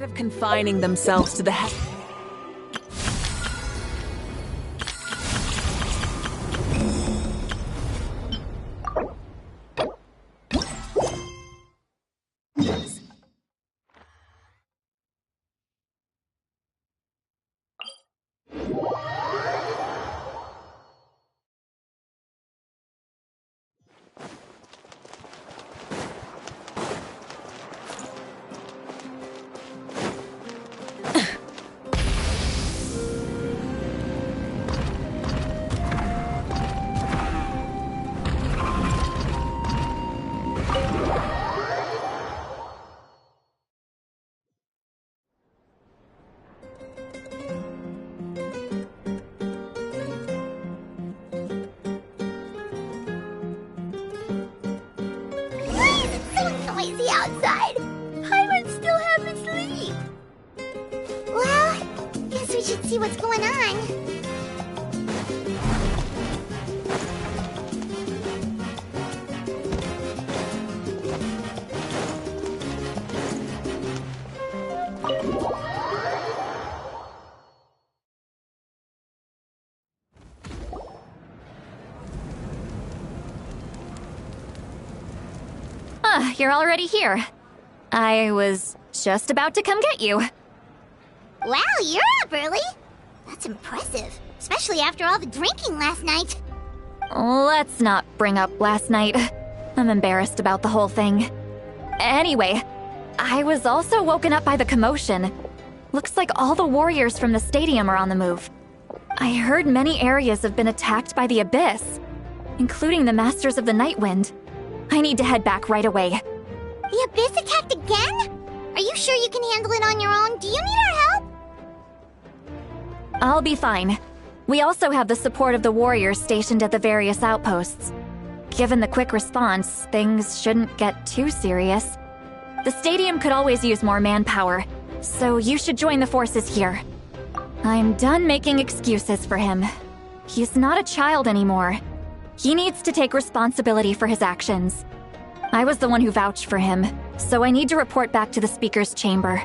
of confining themselves to the outside. I would still have me sleep. Well, guess we should see what's going on. You're already here. I was just about to come get you. Wow, you're up early. That's impressive, especially after all the drinking last night. Let's not bring up last night. I'm embarrassed about the whole thing. Anyway, I was also woken up by the commotion. Looks like all the warriors from the stadium are on the move. I heard many areas have been attacked by the Abyss, including the Masters of the Nightwind. I need to head back right away. The Abyss attacked again? Are you sure you can handle it on your own? Do you need our help? I'll be fine. We also have the support of the warriors stationed at the various outposts. Given the quick response, things shouldn't get too serious. The stadium could always use more manpower, so you should join the forces here. I'm done making excuses for him. He's not a child anymore. He needs to take responsibility for his actions. I was the one who vouched for him, so I need to report back to the Speaker's chamber.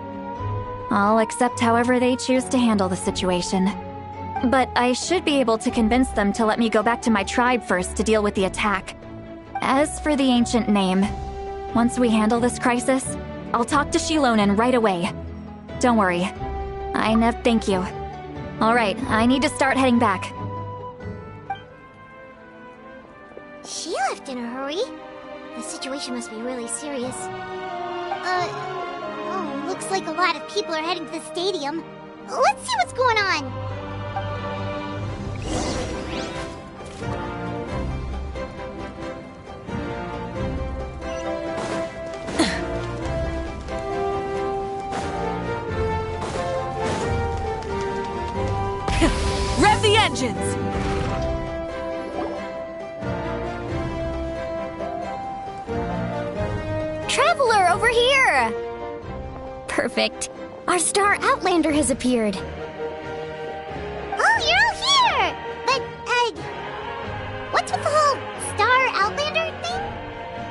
I'll accept however they choose to handle the situation. But I should be able to convince them to let me go back to my tribe first to deal with the attack. As for the ancient name, once we handle this crisis, I'll talk to Shilonen right away. Don't worry. Thank you. Alright, I need to start heading back. She left in a hurry. The situation must be really serious. Looks like a lot of people are heading to the stadium. Let's see what's going on. Rev the engines! Traveler, over here! Perfect. Our star Outlander has appeared. Oh, you're all here! But, what's with the whole star Outlander thing?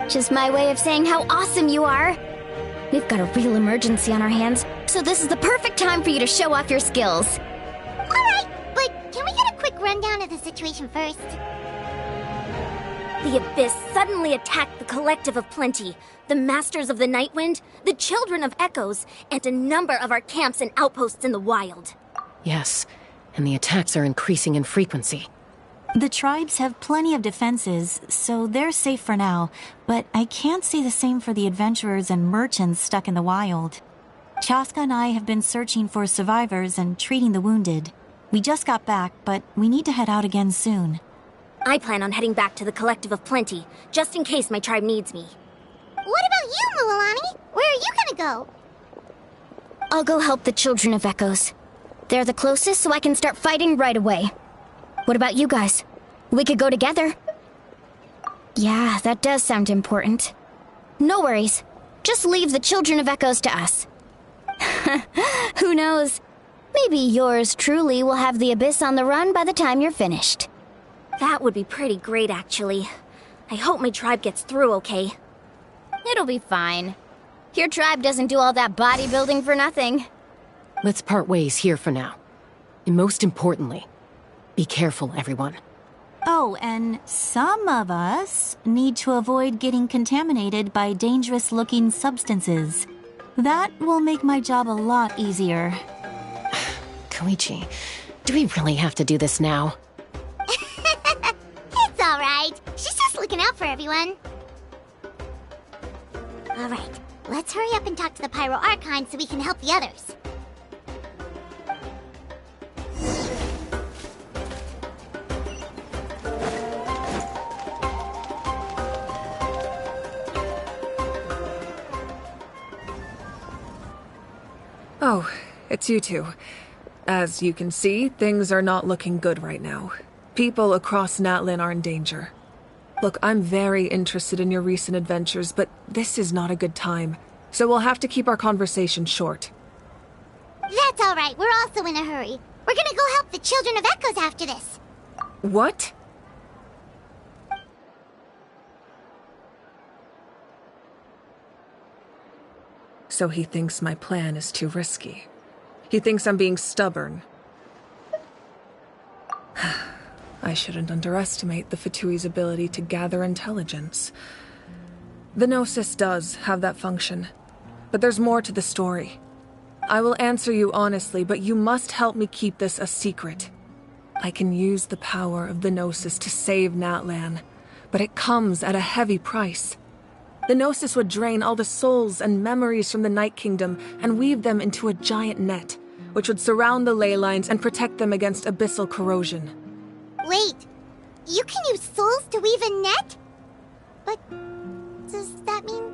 Just my way of saying how awesome you are. We've got a real emergency on our hands, so this is the perfect time for you to show off your skills. Alright, but can we get a quick rundown of the situation first? The Abyss suddenly attacked the Collective of Plenty, the Masters of the Nightwind, the Children of Echoes, and a number of our camps and outposts in the wild. Yes, and the attacks are increasing in frequency. The tribes have plenty of defenses, so they're safe for now, but I can't say the same for the adventurers and merchants stuck in the wild. Chaska and I have been searching for survivors and treating the wounded. We just got back, but we need to head out again soon. I plan on heading back to the Collective of Plenty, just in case my tribe needs me. What about you, Mualani? Where are you gonna go? I'll go help the Children of Echoes. They're the closest, so I can start fighting right away. What about you guys? We could go together. Yeah, that does sound important. No worries. Just leave the Children of Echoes to us. Who knows? Maybe yours truly will have the Abyss on the run by the time you're finished. That would be pretty great, actually. I hope my tribe gets through okay. It'll be fine. Your tribe doesn't do all that bodybuilding for nothing. Let's part ways here for now. And most importantly, be careful, everyone. Oh, and some of us need to avoid getting contaminated by dangerous-looking substances. That will make my job a lot easier. Koichi, do we really have to do this now? It's alright. She's just looking out for everyone. Alright, let's hurry up and talk to the Pyro Archon so we can help the others. Oh, it's you two. As you can see, things are not looking good right now. People across Natlan are in danger. Look, I'm very interested in your recent adventures, but this is not a good time. So we'll have to keep our conversation short. That's alright, we're also in a hurry. We're gonna go help the Children of Echoes after this. What? So he thinks my plan is too risky. He thinks I'm being stubborn. I shouldn't underestimate the Fatui's ability to gather intelligence. The Gnosis does have that function, but there's more to the story. I will answer you honestly, but you must help me keep this a secret. I can use the power of the Gnosis to save Natlan, but it comes at a heavy price. The Gnosis would drain all the souls and memories from the Night Kingdom and weave them into a giant net, which would surround the ley lines and protect them against abyssal corrosion. Wait, you can use souls to weave a net? But does that mean...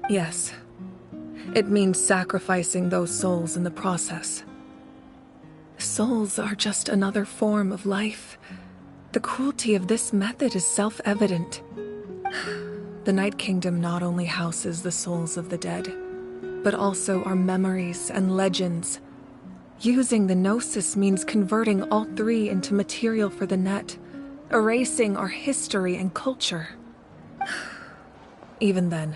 Yes. It means sacrificing those souls in the process. Souls are just another form of life. The cruelty of this method is self-evident. The Night Kingdom not only houses the souls of the dead, but also our memories and legends. Using the Gnosis means converting all three into material for the net, erasing our history and culture. Even then,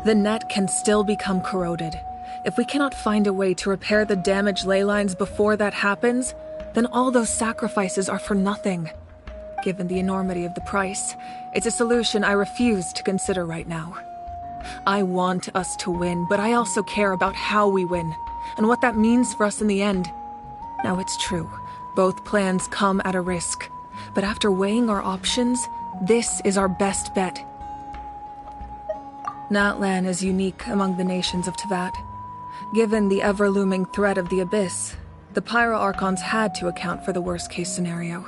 the net can still become corroded. If we cannot find a way to repair the damaged ley lines before that happens, then all those sacrifices are for nothing. Given the enormity of the price, it's a solution I refuse to consider right now. I want us to win, but I also care about how we win, and what that means for us in the end. Now it's true, both plans come at a risk, but after weighing our options, this is our best bet. Natlan is unique among the nations of Teyvat. Given the ever-looming threat of the Abyss, the Pyro Archons had to account for the worst-case scenario.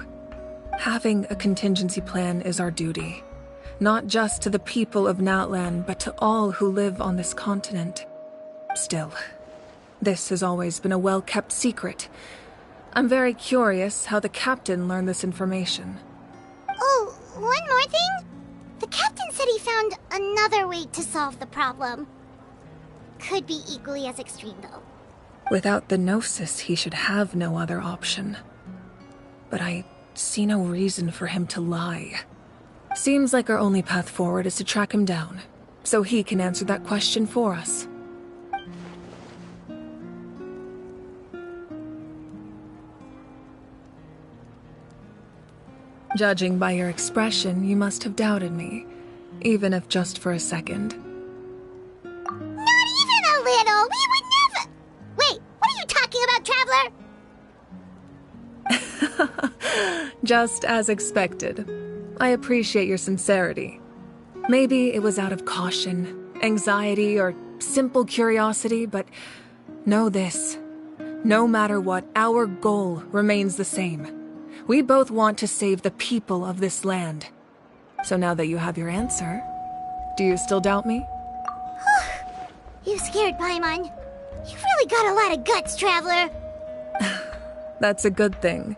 Having a contingency plan is our duty, not just to the people of Natlan, but to all who live on this continent. Still, this has always been a well-kept secret. I'm very curious how the captain learned this information. Oh, one more thing? The captain said he found another way to solve the problem. Could be equally as extreme, though. Without the Gnosis, he should have no other option. But I see no reason for him to lie. Seems like our only path forward is to track him down, so he can answer that question for us. Judging by your expression, you must have doubted me, even if just for a second. Not even a little! We would never... Wait, what are you talking about, Traveler? Just as expected. I appreciate your sincerity. Maybe it was out of caution, anxiety, or simple curiosity, but know this. No matter what, our goal remains the same. We both want to save the people of this land. So now that you have your answer, do you still doubt me? You scared, Paimon. You've really got a lot of guts, Traveler. That's a good thing.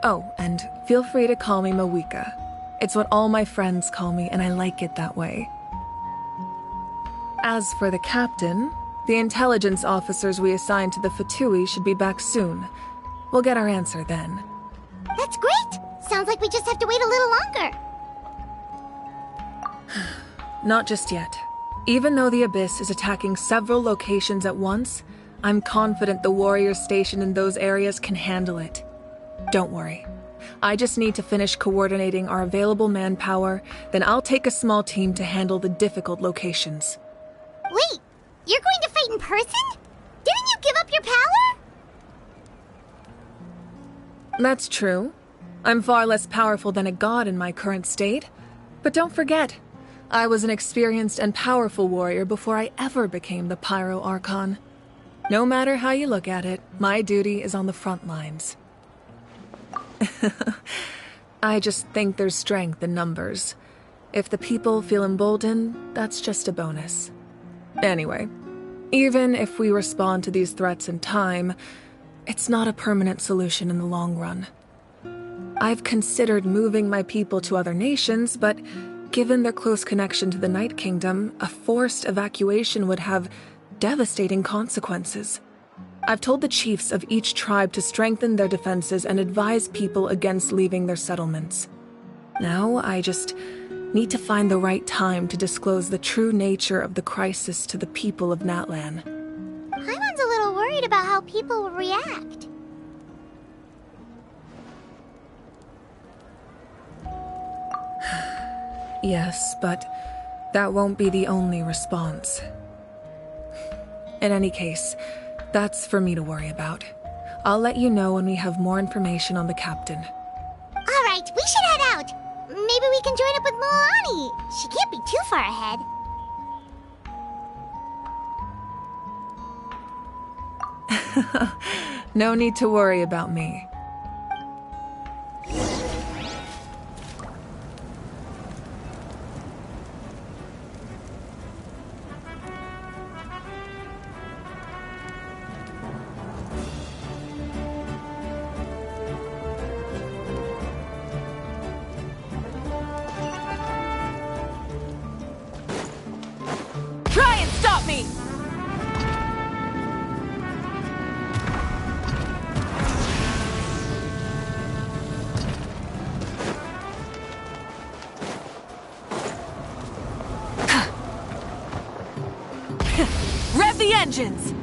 Oh, and feel free to call me Mawika. It's what all my friends call me, and I like it that way. As for the captain, the intelligence officers we assigned to the Fatui should be back soon. We'll get our answer then. That's great! Sounds like we just have to wait a little longer. Not just yet. Even though the Abyss is attacking several locations at once, I'm confident the warriors stationed in those areas can handle it. Don't worry. I just need to finish coordinating our available manpower, then I'll take a small team to handle the difficult locations. Wait, you're going to fight in person? Didn't you give up your power? That's true. I'm far less powerful than a god in my current state. But don't forget, I was an experienced and powerful warrior before I ever became the Pyro Archon. No matter how you look at it, my duty is on the front lines. I just think there's strength in numbers. If the people feel emboldened, that's just a bonus. Anyway, even if we respond to these threats in time, it's not a permanent solution in the long run. I've considered moving my people to other nations, but given their close connection to the Night Kingdom, a forced evacuation would have devastating consequences. I've told the chiefs of each tribe to strengthen their defenses and advise people against leaving their settlements. Now, I just need to find the right time to disclose the true nature of the crisis to the people of Natlan. Paimon's a little worried about how people will react. Yes, but that won't be the only response. In any case, that's for me to worry about. I'll let you know when we have more information on the captain. Alright, we should head out. Maybe we can join up with Moani. She can't be too far ahead. No need to worry about me. Rev the engines!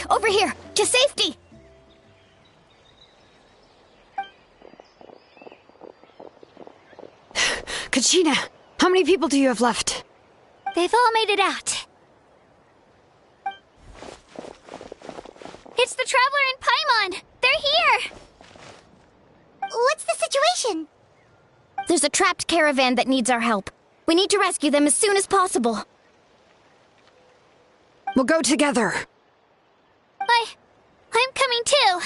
Over here! To safety! Kachina, how many people do you have left? They've all made it out. It's the Traveler and Paimon! They're here! What's the situation? There's a trapped caravan that needs our help. We need to rescue them as soon as possible. We'll go together. I'm coming too.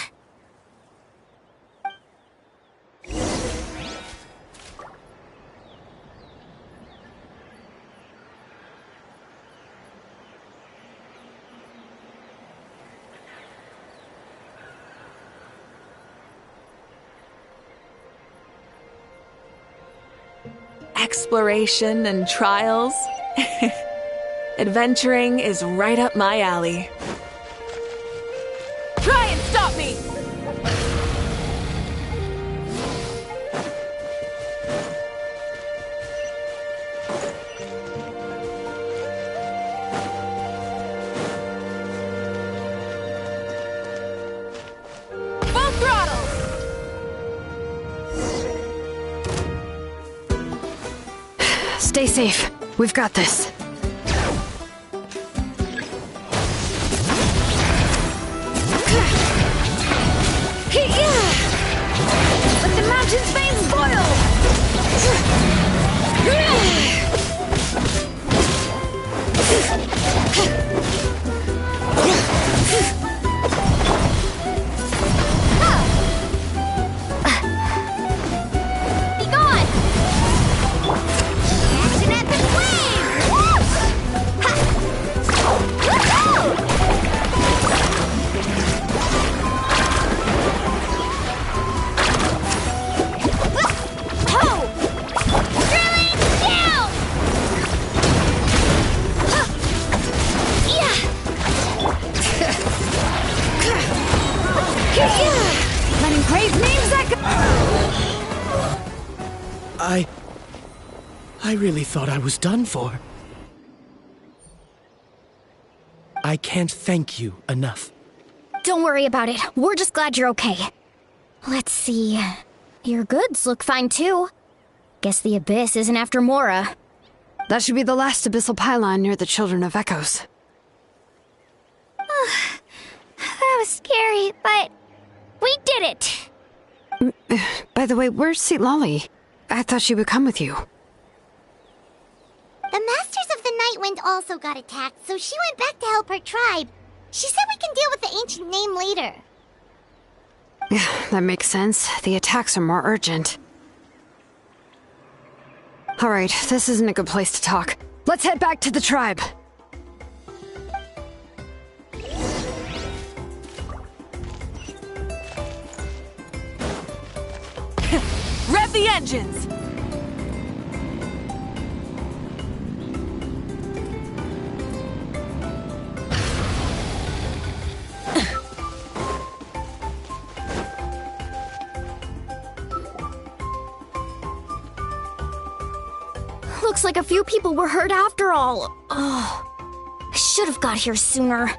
Exploration and trials. Adventuring is right up my alley. Try and stop me! Full throttle! Stay safe. We've got this. Let the mountain's veins boil! Letting brave names echo. I really thought I was done for. I can't thank you enough. Don't worry about it. We're just glad you're okay. Let's see. Your goods look fine too. Guess the Abyss isn't after Mora. That should be the last abyssal pylon near the Children of Echoes. That was scary, but we did it! By the way, where's St. Lolly? I thought she would come with you. The Masters of the Nightwind also got attacked, so she went back to help her tribe. She said we can deal with the ancient name later. That makes sense. The attacks are more urgent. Alright, this isn't a good place to talk. Let's head back to the tribe. Rev the engines! Looks like a few people were hurt after all. Oh, I should have got here sooner.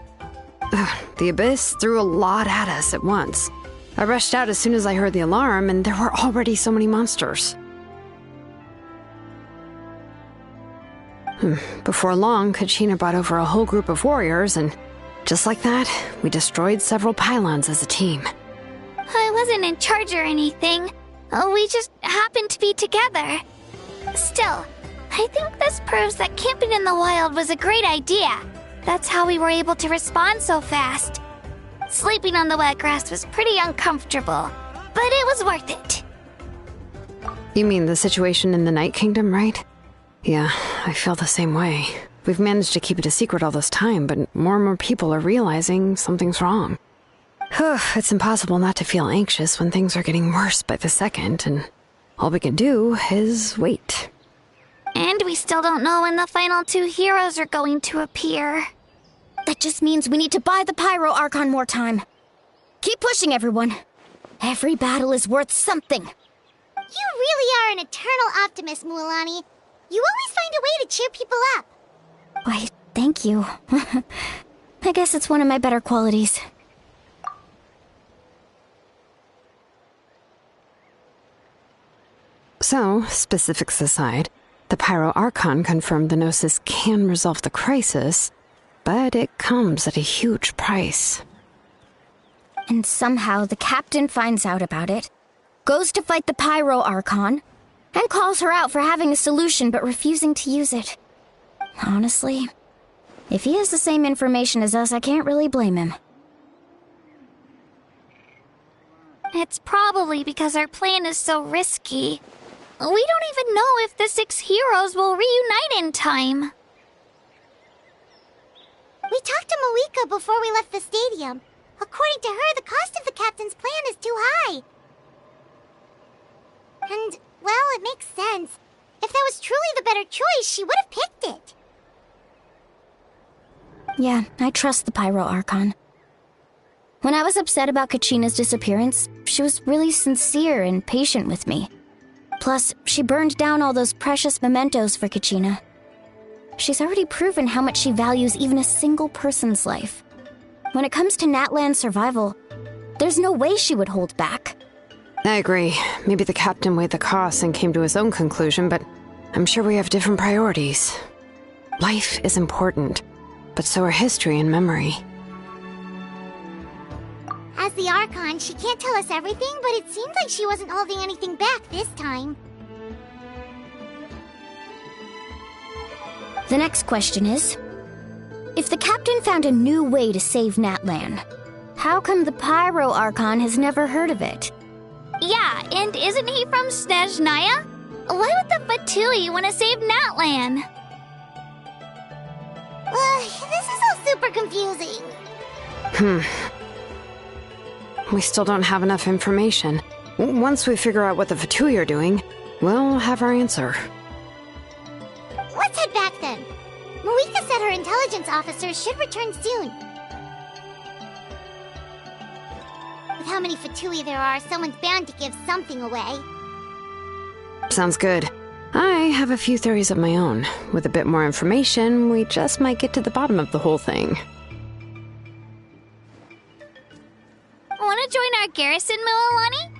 The Abyss threw a lot at us at once. I rushed out as soon as I heard the alarm, and there were already so many monsters. Before long, Kachina brought over a whole group of warriors, and just like that, we destroyed several pylons as a team. I wasn't in charge or anything. We just happened to be together. Still, I think this proves that camping in the wild was a great idea. That's how we were able to respond so fast. Sleeping on the wet grass was pretty uncomfortable, but it was worth it. You mean the situation in the Night Kingdom, right? Yeah, I feel the same way. We've managed to keep it a secret all this time, but more and more people are realizing something's wrong. It's impossible not to feel anxious when things are getting worse by the second, and all we can do is wait. And we still don't know when the final two heroes are going to appear. That just means we need to buy the Pyro Archon more time. Keep pushing, everyone. Every battle is worth something. You really are an eternal optimist, Mualani. You always find a way to cheer people up. Why, thank you. I guess it's one of my better qualities. So, specifics aside, the Pyro Archon confirmed the Gnosis can resolve the crisis, but it comes at a huge price. And somehow the captain finds out about it, goes to fight the Pyro Archon, and calls her out for having a solution but refusing to use it. Honestly, if he has the same information as us, I can't really blame him. It's probably because our plan is so risky. We don't even know if the 6 heroes will reunite in time. We talked to Malika before we left the stadium. According to her, the cost of the captain's plan is too high. And, well, it makes sense. If that was truly the better choice, she would have picked it. Yeah, I trust the Pyro Archon. When I was upset about Kachina's disappearance, she was really sincere and patient with me. Plus, she burned down all those precious mementos for Kachina. She's already proven how much she values even a single person's life. When it comes to Natlan's survival, there's no way she would hold back. I agree. Maybe the captain weighed the costs and came to his own conclusion, but I'm sure we have different priorities. Life is important, but so are history and memory. As the Archon, she can't tell us everything, but it seems like she wasn't holding anything back this time. The next question is if the captain found a new way to save Natlan, how come the Pyro Archon has never heard of it? Yeah, and isn't he from Snezhnaya? Why would the Fatui want to save Natlan? This is all super confusing. We still don't have enough information. Once we figure out what the Fatui are doing, we'll have our answer. Let's head back then. Marika said her intelligence officer should return soon. With how many Fatui there are, someone's bound to give something away. Sounds good. I have a few theories of my own. With a bit more information, we just might get to the bottom of the whole thing. Want to join our garrison, Mililani?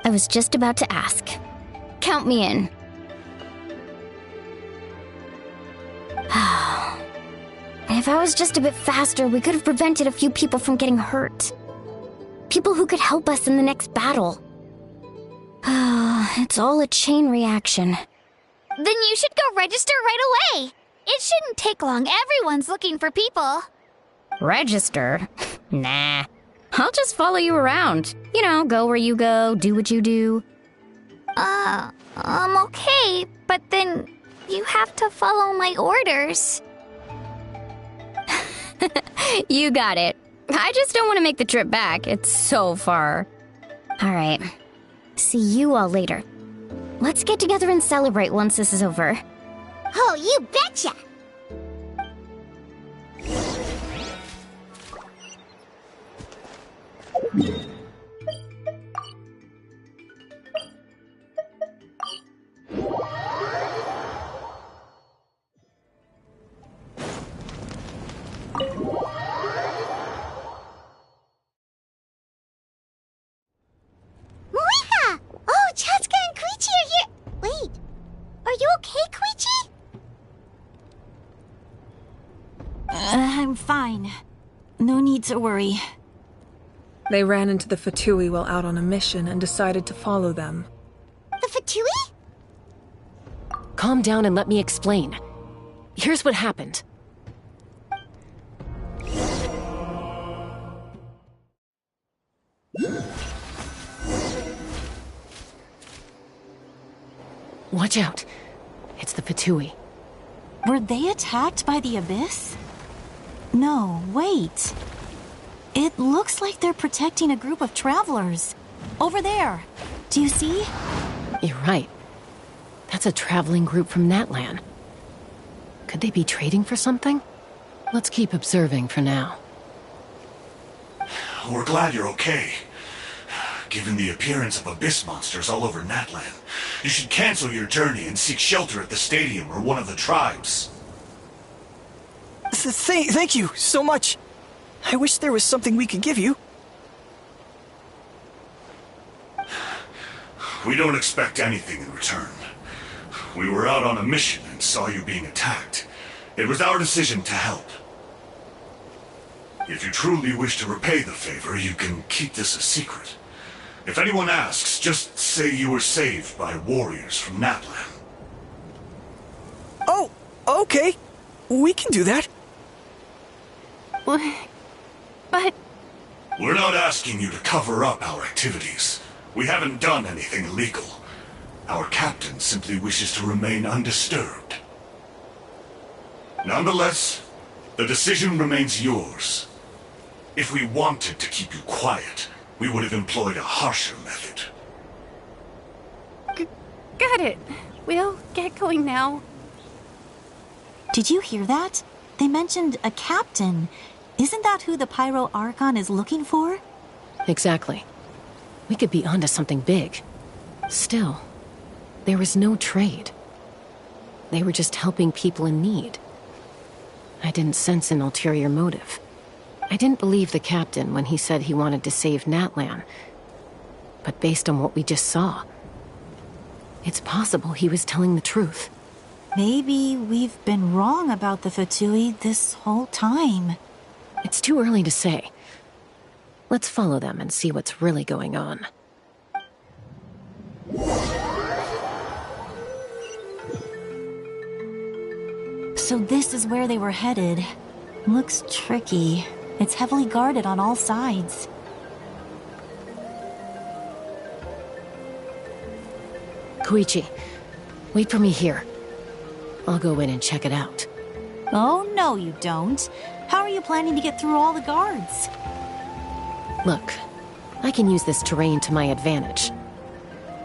I was just about to ask. Count me in. If I was just a bit faster, we could have prevented a few people from getting hurt. People who could help us in the next battle. It's all a chain reaction. Then you should go register right away. It shouldn't take long. Everyone's looking for people. Register? Nah. I'll just follow you around. You know, go where you go, do what you do. Okay, but then you have to follow my orders. You got it. I just don't want to make the trip back. It's so far. All right. See you all later. Let's get together and celebrate once this is over. Oh, you betcha! Marika! Oh, Chaska and Koichi are here! Wait, are you okay, Koichi? I'm fine. No need to worry. They ran into the Fatui while out on a mission and decided to follow them. The Fatui? Calm down and let me explain. Here's what happened. Watch out. It's the Fatui. Were they attacked by the Abyss? No, wait. It looks like they're protecting a group of travelers. Over there. Do you see? You're right. That's a traveling group from Natlan. Could they be trading for something? Let's keep observing for now. We're glad you're okay. Given the appearance of abyss monsters all over Natlan, you should cancel your journey and seek shelter at the stadium or one of the tribes. Thank you so much. I wish there was something we could give you. We don't expect anything in return. We were out on a mission and saw you being attacked. It was our decision to help. If you truly wish to repay the favor, you can keep this a secret. If anyone asks, just say you were saved by warriors from Natlan. Oh, okay. We can do that. But... We're not asking you to cover up our activities. We haven't done anything illegal. Our captain simply wishes to remain undisturbed. Nonetheless, the decision remains yours. If we wanted to keep you quiet, we would have employed a harsher method. Got it. We'll get going now. Did you hear that? They mentioned a captain. Isn't that who the Pyro Archon is looking for? Exactly. We could be onto something big. Still, there was no trade. They were just helping people in need. I didn't sense an ulterior motive. I didn't believe the captain when he said he wanted to save Natlan. But based on what we just saw, it's possible he was telling the truth. Maybe we've been wrong about the Fatui this whole time. It's too early to say. Let's follow them and see what's really going on. So this is where they were headed. Looks tricky. It's heavily guarded on all sides. Koichi, wait for me here. I'll go in and check it out. Oh, no you don't. How are you planning to get through all the guards? Look, I can use this terrain to my advantage.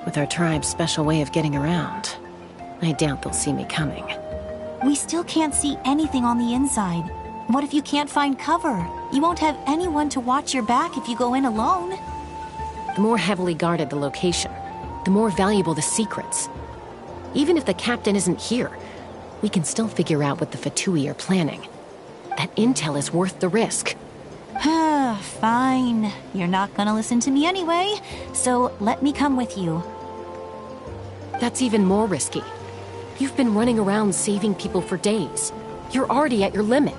With our tribe's special way of getting around, I doubt they'll see me coming. We still can't see anything on the inside. What if you can't find cover? You won't have anyone to watch your back if you go in alone. The more heavily guarded the location, the more valuable the secrets. Even if the captain isn't here, we can still figure out what the Fatui are planning. That intel is worth the risk. Fine. You're not gonna listen to me anyway, so let me come with you. That's even more risky. You've been running around saving people for days. You're already at your limit.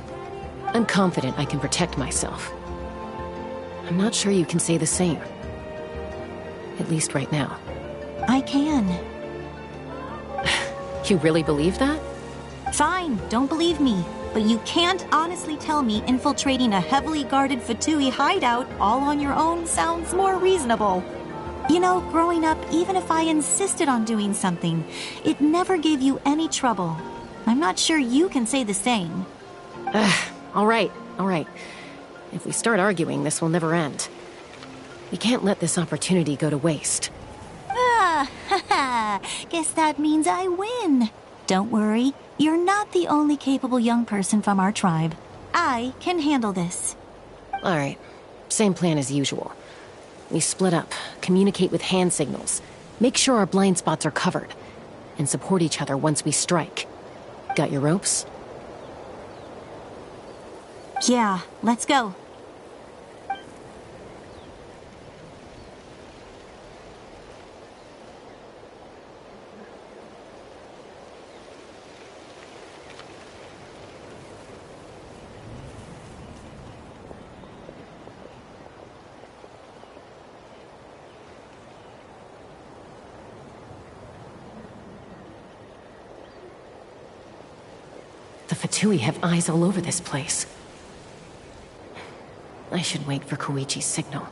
I'm confident I can protect myself. I'm not sure you can say the same. At least right now. I can. You really believe that? Fine, don't believe me. But you can't honestly tell me infiltrating a heavily guarded Fatui hideout all on your own sounds more reasonable. You know, growing up, even if I insisted on doing something, it never gave you any trouble. I'm not sure you can say the same. All right. If we start arguing, this will never end. We can't let this opportunity go to waste. Guess that means I win. Don't worry, you're not the only capable young person from our tribe. I can handle this. All right, same plan as usual. We split up, communicate with hand signals, make sure our blind spots are covered, and support each other once we strike. Got your ropes? Yeah, let's go. The Fatui have eyes all over this place. I should wait for Koichi's signal.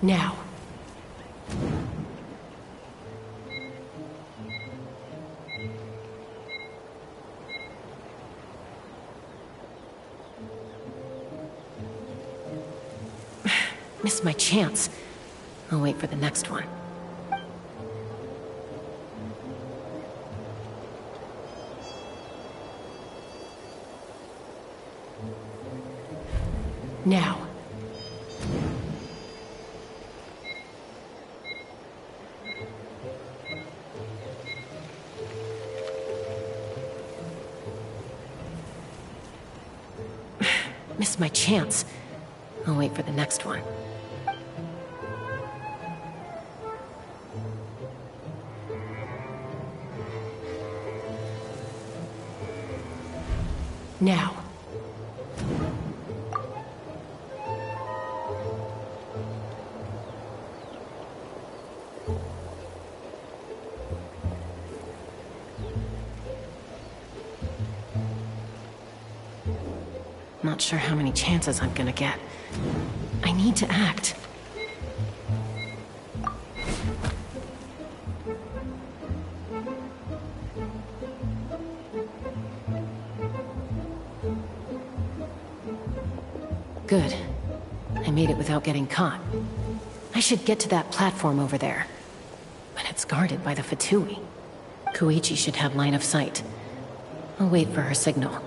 Now. Missed my chance. I'll wait for the next one. Now. Missed my chance. I'll wait for the next one. Now. Not sure how many chances I'm gonna get. I need to act. Good. I made it without getting caught. I should get to that platform over there. But it's guarded by the Fatui. Koichi should have line of sight. I'll wait for her signal.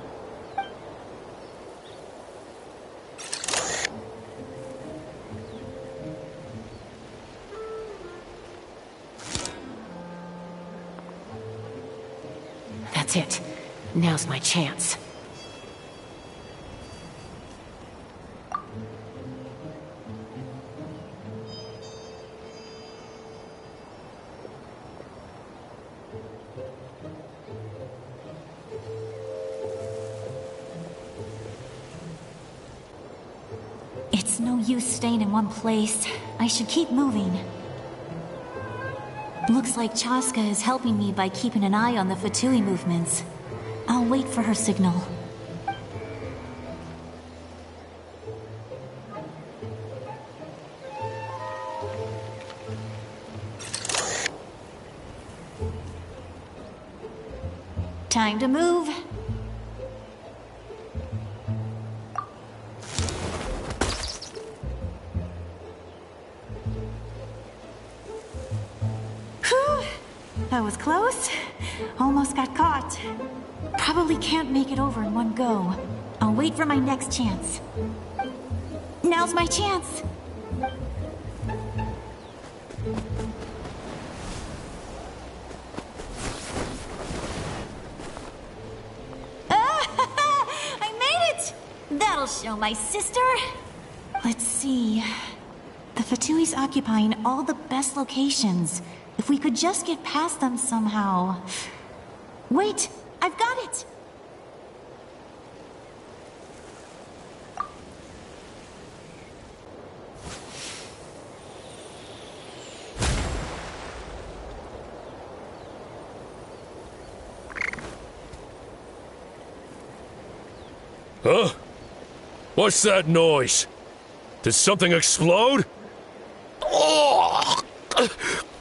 That's it. Now's my chance. It's no use staying in one place. I should keep moving. Looks like Chaska is helping me by keeping an eye on the Fatui movements. I'll wait for her signal. Time to move. Whew. That was close. Almost got caught. Probably can't make it over in one go. I'll wait for my next chance. Now's my chance. That'll show my sister. Let's see. The Fatui's occupying all the best locations. If we could just get past them somehow. Wait, I've got it! Huh? What's that noise? Did something explode? Oh!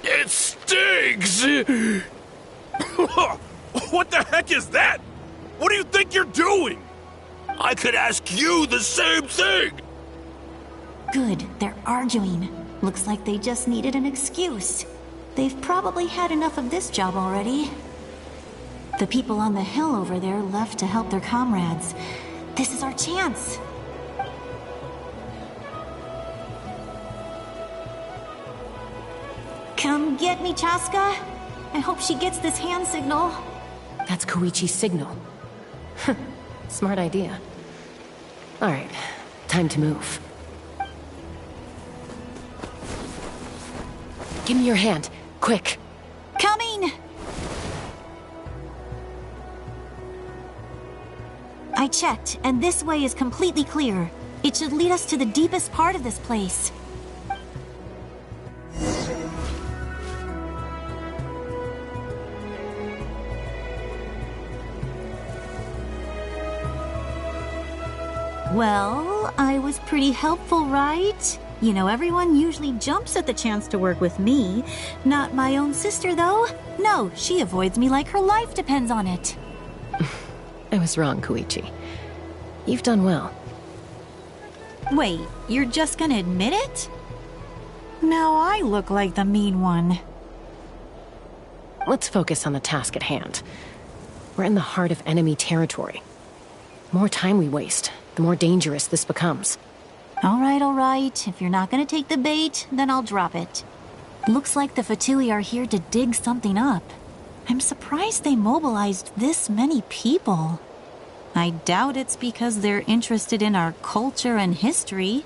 It stings! What the heck is that? What do you think you're doing? I could ask you the same thing! Good, they're arguing. Looks like they just needed an excuse. They've probably had enough of this job already. The people on the hill over there left to help their comrades. This is our chance. Come get me, Chaska. I hope she gets this hand signal. That's Koichi's signal. Smart idea. Alright, time to move. Give me your hand, quick. Coming! I checked, and this way is completely clear. It should lead us to the deepest part of this place. Well, I was pretty helpful, right? You know, everyone usually jumps at the chance to work with me. Not my own sister, though. No, she avoids me like her life depends on it. I was wrong, Koichi. You've done well. Wait, you're just gonna admit it? Now I look like the mean one. Let's focus on the task at hand. We're in the heart of enemy territory. The more time we waste, the more dangerous this becomes. All right. If you're not gonna take the bait, then I'll drop it. Looks like the Fatui are here to dig something up. I'm surprised they mobilized this many people. I doubt it's because they're interested in our culture and history.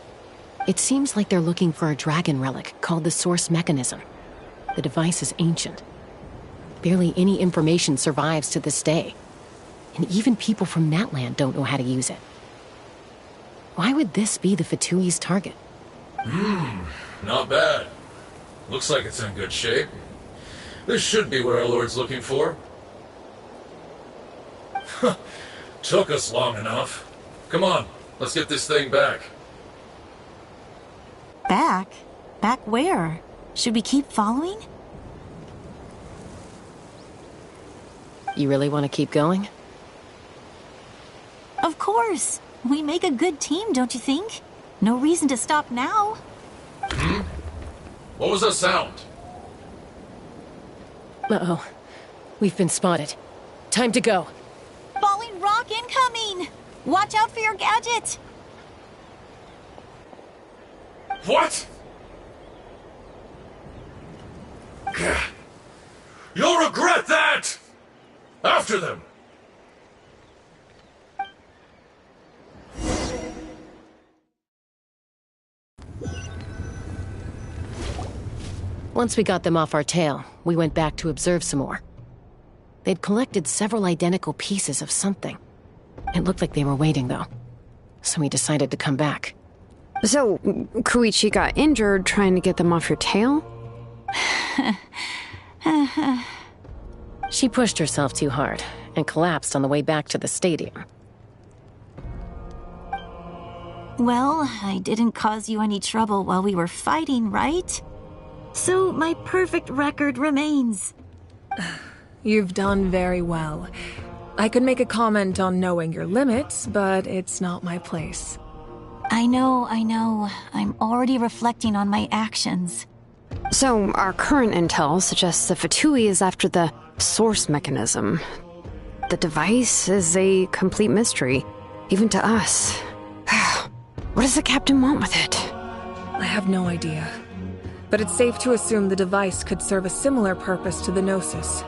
It seems like they're looking for a dragon relic called the Source Mechanism. The device is ancient. Barely any information survives to this day. And even people from Natland don't know how to use it. Why would this be the Fatui's target? Not bad. Looks like it's in good shape. This should be what our Lord's looking for. Took us long enough. Come on, let's get this thing back. Back? Back where? Should we keep following? You really want to keep going? Of course. We make a good team, don't you think? No reason to stop now. What was that sound? Uh-oh. We've been spotted. Time to go. Falling rock incoming! Watch out for your gadget! What? You'll regret that! After them! Once we got them off our tail, we went back to observe some more. They'd collected several identical pieces of something. It looked like they were waiting, though. So we decided to come back. So, Koichi got injured trying to get them off your tail? She pushed herself too hard and collapsed on the way back to the stadium. Well, I didn't cause you any trouble while we were fighting, right? So my perfect record remains. You've done very well. I could make a comment on knowing your limits, but it's not my place. I know. I'm already reflecting on my actions. So, our current intel suggests the Fatui is after the source mechanism. The device is a complete mystery, even to us. What does the captain want with it? I have no idea. But it's safe to assume the device could serve a similar purpose to the Gnosis.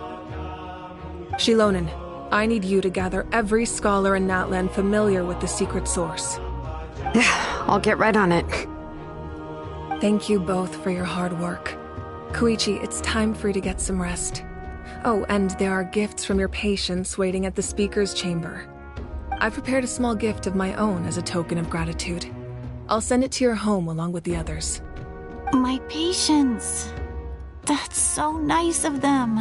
Shilonen, I need you to gather every scholar in Natlan familiar with the secret source. I'll get right on it. Thank you both for your hard work. Koichi, it's time for you to get some rest. Oh, and there are gifts from your patients waiting at the speaker's chamber. I've prepared a small gift of my own as a token of gratitude. I'll send it to your home along with the others. My patients. That's so nice of them.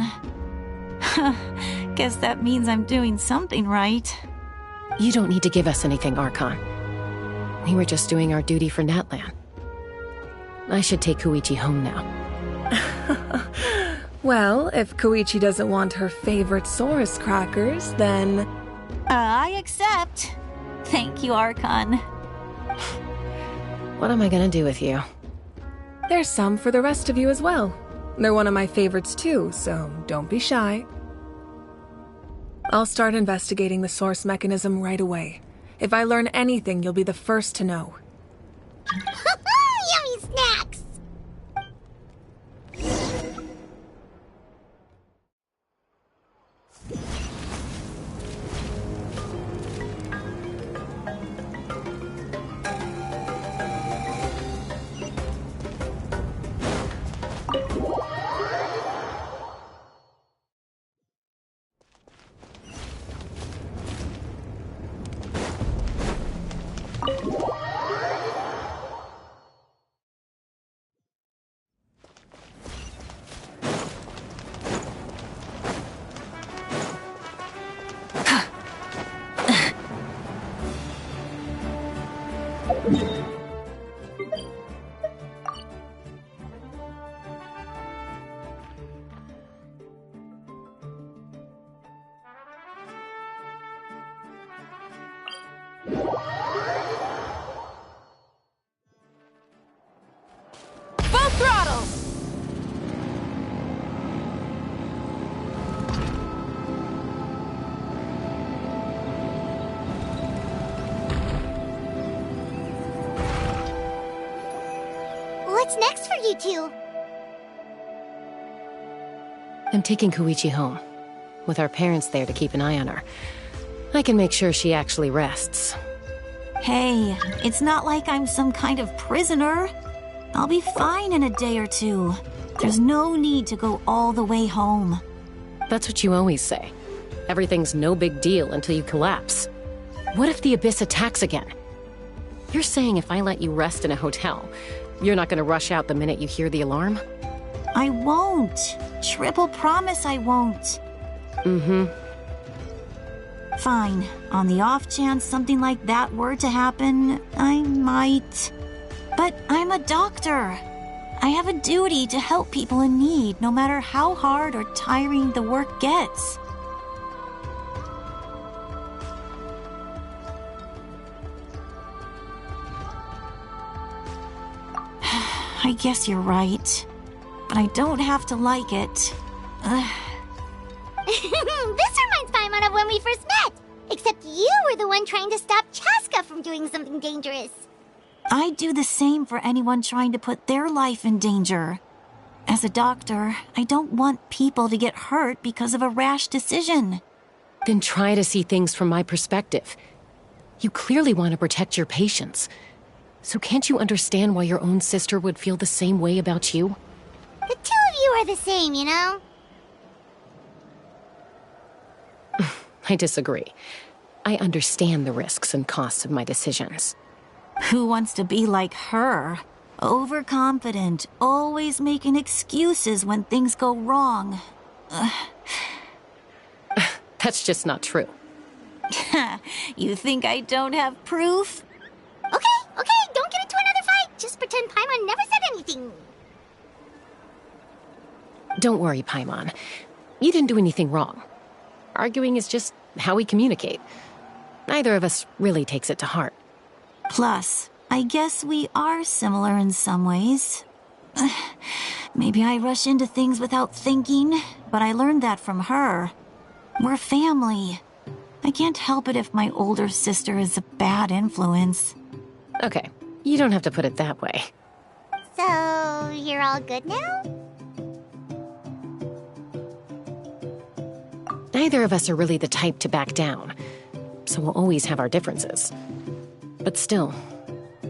Guess that means I'm doing something right. You don't need to give us anything, Archon. We were just doing our duty for Natlan. I should take Koichi home now. Well, if Koichi doesn't want her favorite Saurus crackers, then... I accept. Thank you, Archon. What am I gonna do with you? There's some for the rest of you as well. They're one of my favorites too, so don't be shy. I'll start investigating the source mechanism right away. If I learn anything, you'll be the first to know. Yummy snacks! Full throttle! What's next for you two? I'm taking Koichi home. With our parents there to keep an eye on her. I can make sure she actually rests. Hey, it's not like I'm some kind of prisoner. I'll be fine in a day or two. There's no need to go all the way home. That's what you always say. Everything's no big deal until you collapse. What if the Abyss attacks again? You're saying if I let you rest in a hotel, you're not gonna rush out the minute you hear the alarm? I won't. Triple promise I won't. Mm-hmm. Fine. On the off chance something like that were to happen, I might. But I'm a doctor. I have a duty to help people in need, no matter how hard or tiring the work gets. I guess you're right. But I don't have to like it. This reminds Paimon of when we first met. Except you were the one trying to stop Chaska from doing something dangerous. I'd do the same for anyone trying to put their life in danger. As a doctor, I don't want people to get hurt because of a rash decision. Then try to see things from my perspective. You clearly want to protect your patients. So can't you understand why your own sister would feel the same way about you? The two of you are the same, you know? I disagree. I understand the risks and costs of my decisions. Who wants to be like her? Overconfident, always making excuses when things go wrong. That's just not true. You think I don't have proof? Okay, don't get into another fight. Just pretend Paimon never said anything. Don't worry, Paimon. You didn't do anything wrong. Arguing is just how we communicate. Neither of us really takes it to heart. Plus, I guess we are similar in some ways. Maybe I rush into things without thinking, but I learned that from her. We're family. I can't help it if my older sister is a bad influence. Okay, you don't have to put it that way. So, you're all good now? Neither of us are really the type to back down, so we'll always have our differences. But still,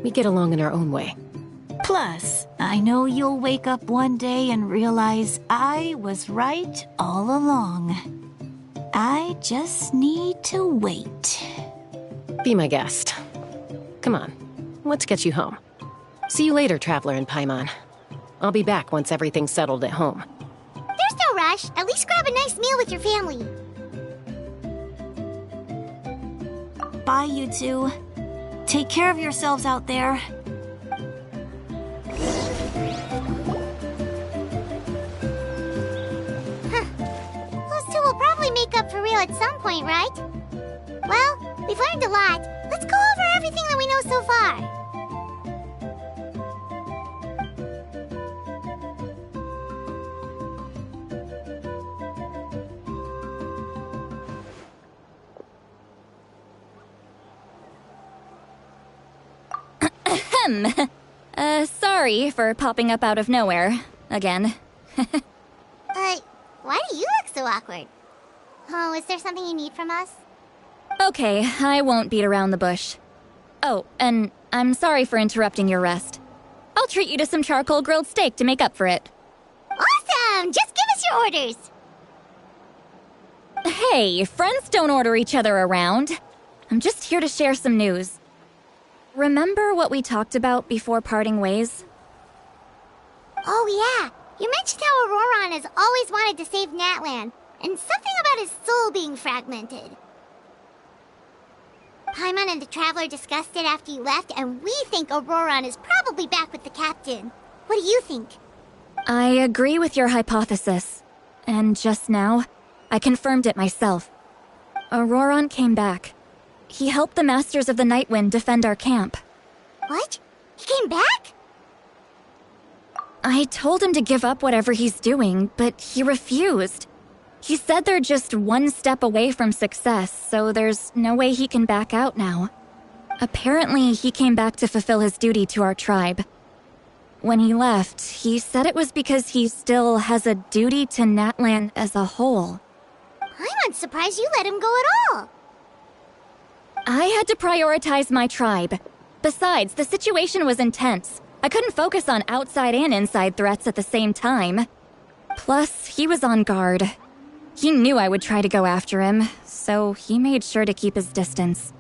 we get along in our own way. Plus, I know you'll wake up one day and realize I was right all along. I just need to wait. Be my guest. Come on, let's get you home. See you later, Traveler and Paimon. I'll be back once everything's settled at home. There's no rush. At least grab a nice meal with your family. Bye, you two. Take care of yourselves out there. Those two will probably make up for real at some point, right? Well, we've learned a lot. Let's go over everything that we know so far. Sorry for popping up out of nowhere. Again. Why do you look so awkward? Oh, is there something you need from us? Okay, I won't beat around the bush. Oh, and I'm sorry for interrupting your rest. I'll treat you to some charcoal grilled steak to make up for it. Awesome! Just give us your orders! Hey, friends don't order each other around. I'm just here to share some news. Remember what we talked about before parting ways? Oh yeah, you mentioned how Auroron has always wanted to save Natlan, and something about his soul being fragmented. Paimon and the Traveler discussed it after you left, and we think Auroron is probably back with the Captain. What do you think? I agree with your hypothesis. And just now, I confirmed it myself. Auroron came back. He helped the Masters of the Nightwind defend our camp. What? He came back? I told him to give up whatever he's doing, but he refused. He said they're just one step away from success, so there's no way he can back out now. Apparently, he came back to fulfill his duty to our tribe. When he left, he said it was because he still has a duty to Natlan as a whole. I'm surprised you let him go at all. I had to prioritize my tribe. Besides, the situation was intense. I couldn't focus on outside and inside threats at the same time. Plus, he was on guard. He knew I would try to go after him, so he made sure to keep his distance.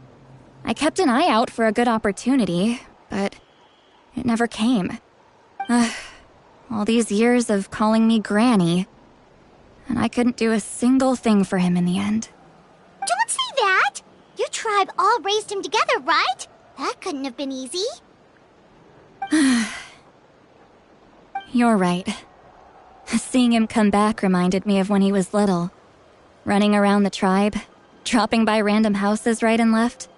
I kept an eye out for a good opportunity, but it never came. All these years of calling me Granny, and I couldn't do a single thing for him in the end. Don't say that! Your tribe all raised him together, right? That couldn't have been easy. You're right. Seeing him come back reminded me of when he was little. Running around the tribe, dropping by random houses right and left.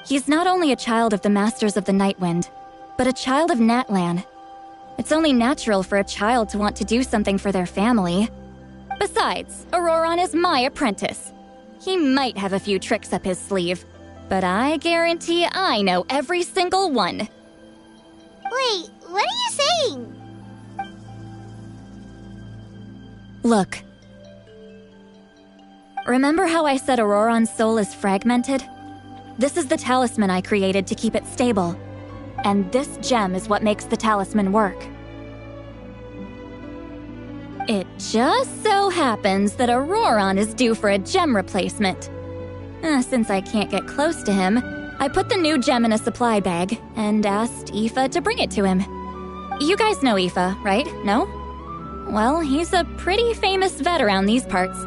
He's not only a child of the Masters of the Nightwind, but a child of Natlan. It's only natural for a child to want to do something for their family. Besides, Auroron is my apprentice. He might have a few tricks up his sleeve, but I guarantee I know every single one. Wait, what are you saying? Look. Remember how I said Auroron's soul is fragmented? This is the talisman I created to keep it stable. And this gem is what makes the talisman work. It just so happens that Auroron is due for a gem replacement. Since I can't get close to him, I put the new gem in a supply bag and asked Aoife to bring it to him. You guys know Aoife, right? No? Well, he's a pretty famous vet around these parts.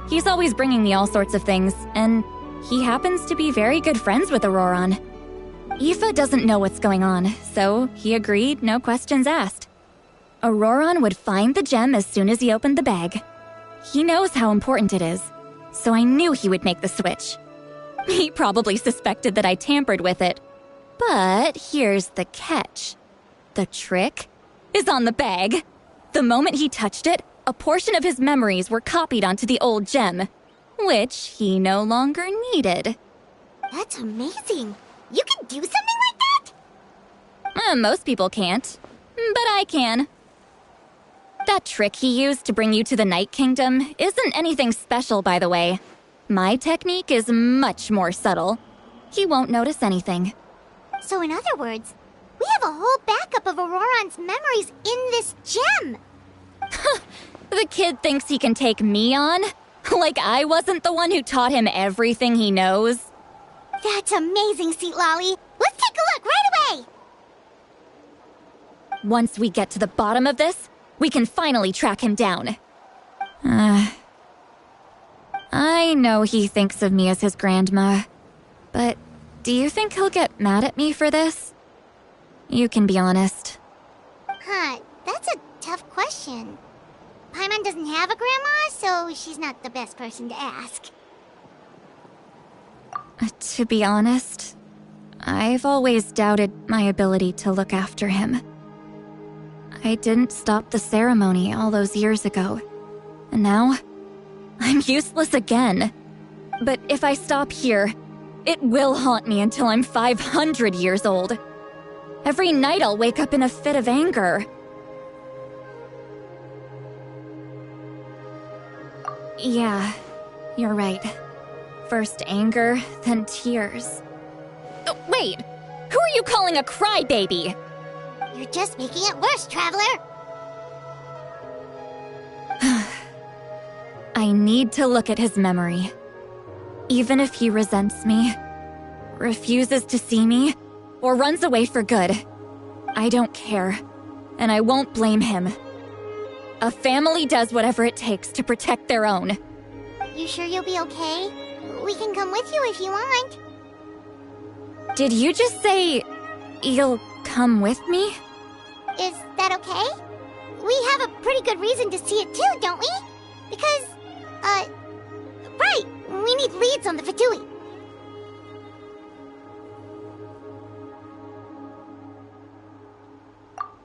He's always bringing me all sorts of things, and he happens to be very good friends with Auroron. Aoife doesn't know what's going on, so he agreed, no questions asked. Auroron would find the gem as soon as he opened the bag. He knows how important it is, so I knew he would make the switch. He probably suspected that I tampered with it. But here's the catch. The trick is on the bag. The moment he touched it, a portion of his memories were copied onto the old gem, which he no longer needed. That's amazing. You can do something like that? Most people can't, but I can. That trick he used to bring you to the Night Kingdom isn't anything special, by the way. My technique is much more subtle. He won't notice anything. So in other words, we have a whole backup of Auroron's memories in this gem. The kid thinks he can take me on? Like I wasn't the one who taught him everything he knows? That's amazing, Seat Lolly. Let's take a look right away. Once we get to the bottom of this, we can finally track him down. I know he thinks of me as his grandma, but do you think he'll get mad at me for this? You can be honest. That's a tough question. Paimon doesn't have a grandma, so she's not the best person to ask. To be honest, I've always doubted my ability to look after him. I didn't stop the ceremony all those years ago, and now I'm useless again. But if I stop here, it will haunt me until I'm 500 years old. Every night I'll wake up in a fit of anger. Yeah, you're right. First anger, then tears. Oh, wait! Who are you calling a crybaby? You're just making it worse, Traveler! I need to look at his memory. Even if he resents me, refuses to see me, or runs away for good, I don't care, and I won't blame him. A family does whatever it takes to protect their own. You sure you'll be okay? We can come with you if you want. Did you just say you'll come with me? Is that okay? We have a pretty good reason to see it too, don't we? Because, right, we need leads on the Fatui.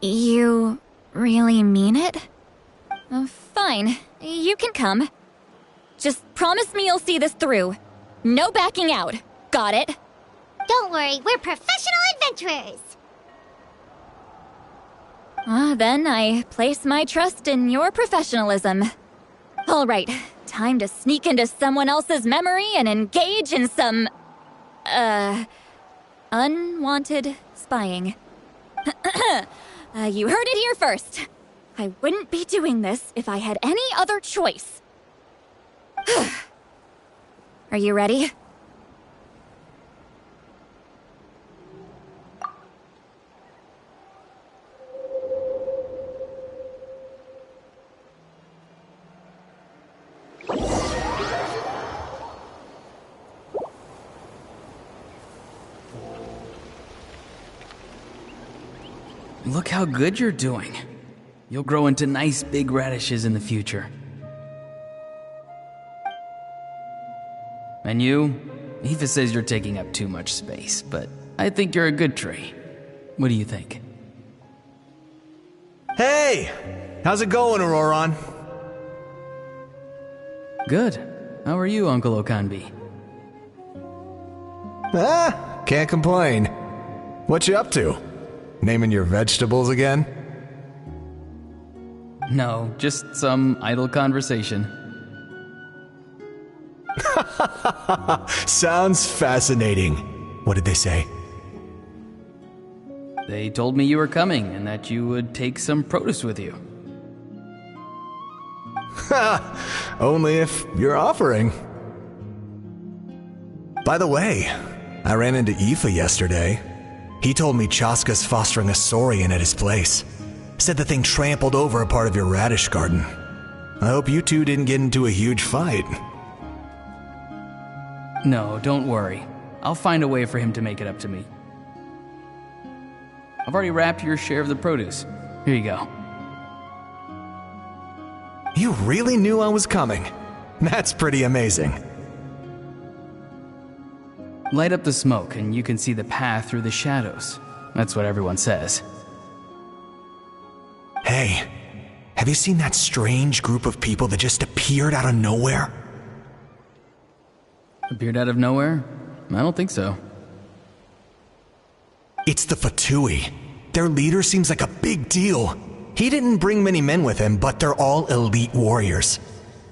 You really mean it? Oh, fine, you can come. Just promise me you'll see this through. No backing out. Got it? Don't worry, we're professional adventurers. Then I place my trust in your professionalism. All right, time to sneak into someone else's memory and engage in some, unwanted spying. You heard it here first. I wouldn't be doing this if I had any other choice. Are you ready? Look how good you're doing. You'll grow into nice big radishes in the future. And you? Aoife says you're taking up too much space, but I think you're a good tree. What do you think? Hey! How's it going, Auroron? Good. How are you, Uncle Okanbi? Can't complain. What you up to? Naming your vegetables again? No, just some idle conversation. Sounds fascinating. What did they say? They told me you were coming and that you would take some produce with you. Only if you're offering. By the way, I ran into Aoife yesterday. He told me Chaska's fostering a saurian at his place. Said the thing trampled over a part of your radish garden. I hope you two didn't get into a huge fight. No, don't worry. I'll find a way for him to make it up to me. I've already wrapped your share of the produce. Here you go. You really knew I was coming. That's pretty amazing. Light up the smoke and you can see the path through the shadows. That's what everyone says. Hey, have you seen that strange group of people that just appeared out of nowhere? Appeared out of nowhere? I don't think so. It's the Fatui. Their leader seems like a big deal. He didn't bring many men with him, but they're all elite warriors.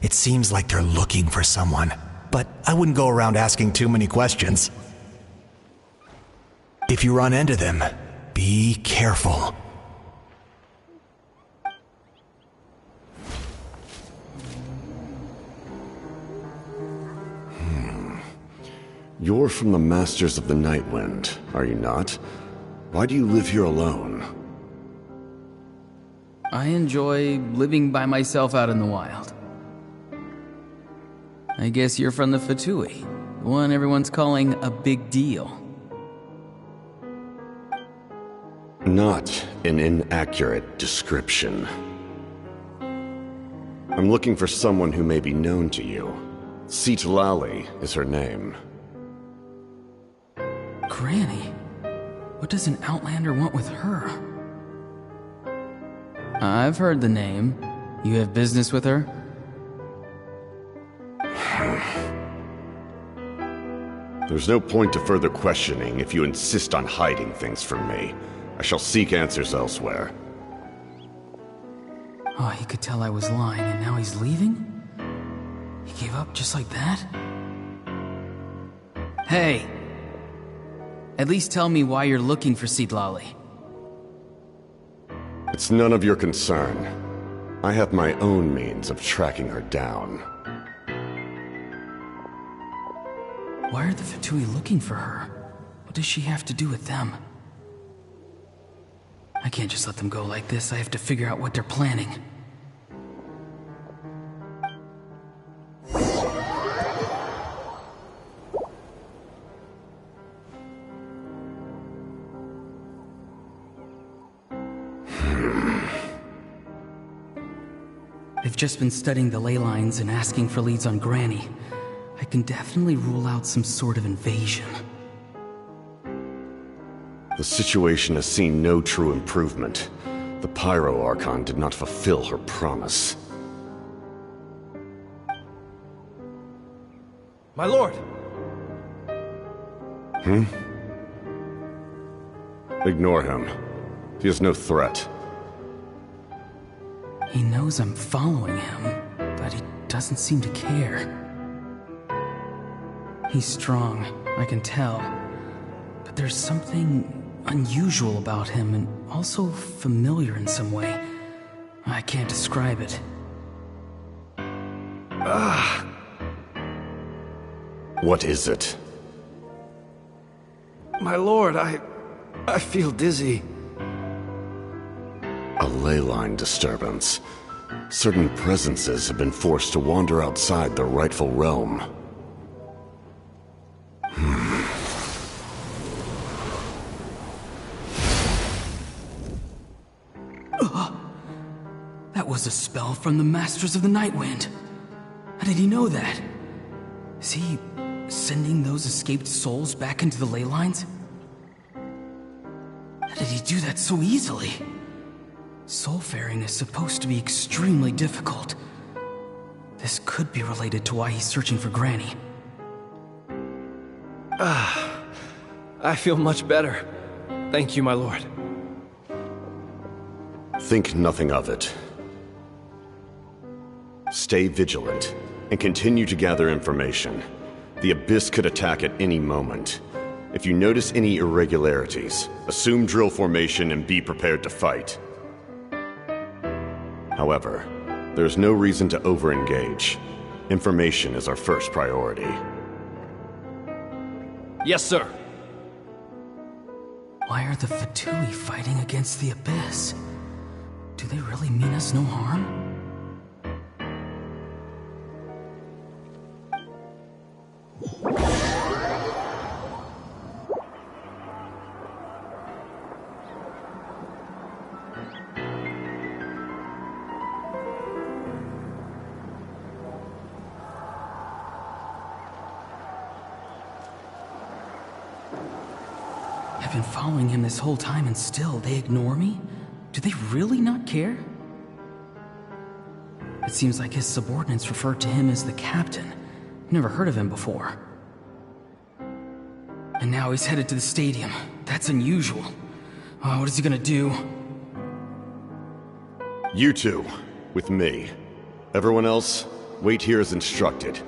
It seems like they're looking for someone, but I wouldn't go around asking too many questions. If you run into them, be careful. You're from the Masters of the Nightwind, are you not? Why do you live here alone? I enjoy living by myself out in the wild. I guess you're from the Fatui, the one everyone's calling a big deal. Not an inaccurate description. I'm looking for someone who may be known to you. Citlali is her name. Granny? What does an Outlander want with her? I've heard the name. You have business with her? There's no point to further questioning if you insist on hiding things from me. I shall seek answers elsewhere. Oh, he could tell I was lying and now he's leaving? He gave up just like that? Hey! At least tell me why you're looking for Citlali. It's none of your concern. I have my own means of tracking her down. Why are the Fatui looking for her? What does she have to do with them? I can't just let them go like this. I have to figure out what they're planning. I've just been studying the ley lines and asking for leads on Granny. I can definitely rule out some sort of invasion. The situation has seen no true improvement. The Pyro Archon did not fulfill her promise. My lord! Ignore him. He is no threat. He knows I'm following him, but he doesn't seem to care. He's strong, I can tell. But there's something unusual about him and also familiar in some way. I can't describe it. What is it? My lord, I feel dizzy. A ley line disturbance. Certain presences have been forced to wander outside their rightful realm. That was a spell from the Masters of the Nightwind. How did he know that? Is he sending those escaped souls back into the ley lines? How did he do that so easily? Soulfaring is supposed to be extremely difficult. This could be related to why he's searching for Granny. I feel much better. Thank you, my lord. Think nothing of it. Stay vigilant, and continue to gather information. The Abyss could attack at any moment. If you notice any irregularities, assume drill formation and be prepared to fight. However, there's no reason to over-engage. Information is our first priority. Yes, sir. Why are the Fatui fighting against the Abyss? Do they really mean us no harm? I've been following him this whole time and still they ignore me? Do they really not care? It seems like his subordinates refer to him as the captain. Never heard of him before. And now he's headed to the stadium. That's unusual. Oh, what is he gonna do? You two, with me. Everyone else, wait here as instructed.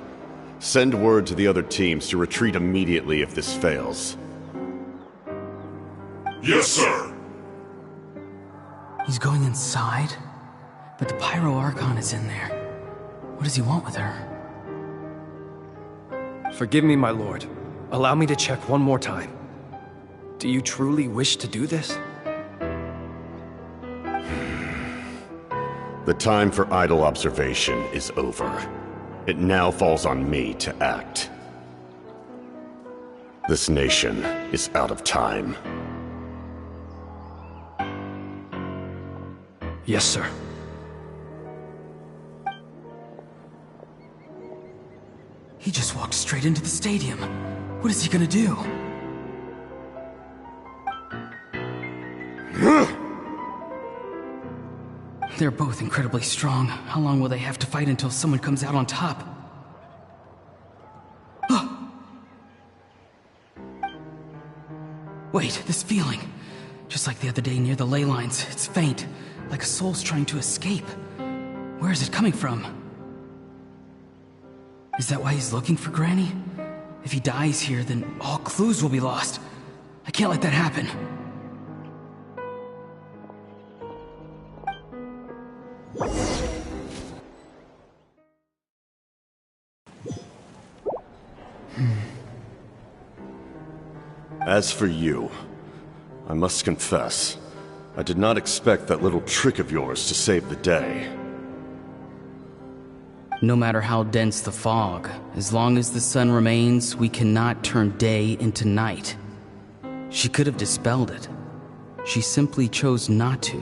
Send word to the other teams to retreat immediately if this fails. Yes, sir. He's going inside? But the Pyro Archon is in there. What does he want with her? Forgive me, my lord. Allow me to check one more time. Do you truly wish to do this? The time for idle observation is over. It now falls on me to act. This nation is out of time. Yes, sir. He just walked straight into the stadium. What is he gonna do? They're both incredibly strong. How long will they have to fight until someone comes out on top? Wait, this feeling. Just like the other day near the ley lines, it's faint. Like a soul's trying to escape. Where is it coming from? Is that why he's looking for Granny? If he dies here, then all clues will be lost. I can't let that happen. As for you, I must confess, I did not expect that little trick of yours to save the day. No matter how dense the fog, as long as the sun remains, we cannot turn day into night. She could have dispelled it. She simply chose not to.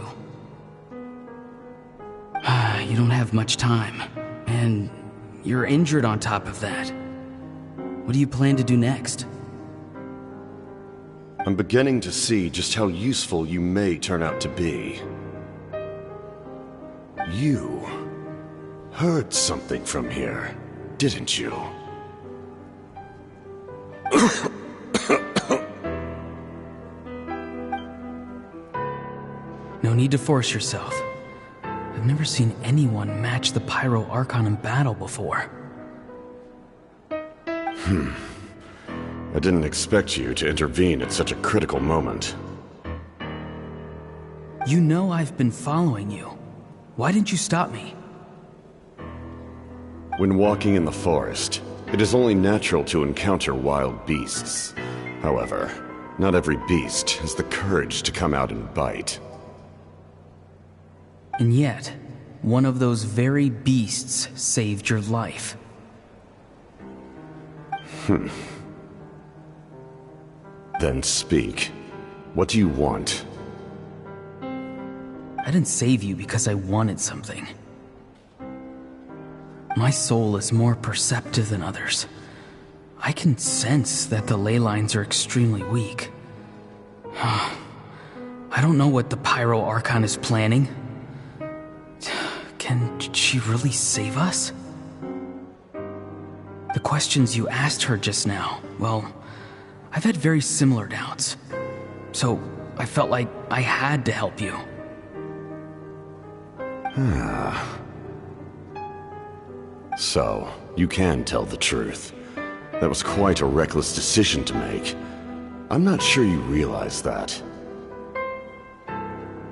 You don't have much time, and you're injured on top of that. What do you plan to do next? I'm beginning to see just how useful you may turn out to be. You heard something from here, didn't you? No need to force yourself. I've never seen anyone match the Pyro Archon in battle before. I didn't expect you to intervene at such a critical moment. You know I've been following you. Why didn't you stop me? When walking in the forest, it is only natural to encounter wild beasts. However, not every beast has the courage to come out and bite. And yet, one of those very beasts saved your life. Then speak. What do you want? I didn't save you because I wanted something. My soul is more perceptive than others. I can sense that the ley lines are extremely weak. I don't know what the Pyro Archon is planning. Can she really save us? The questions you asked her just now, well, I've had very similar doubts. So I felt like I had to help you. So, you can tell the truth. That was quite a reckless decision to make. I'm not sure you realize that.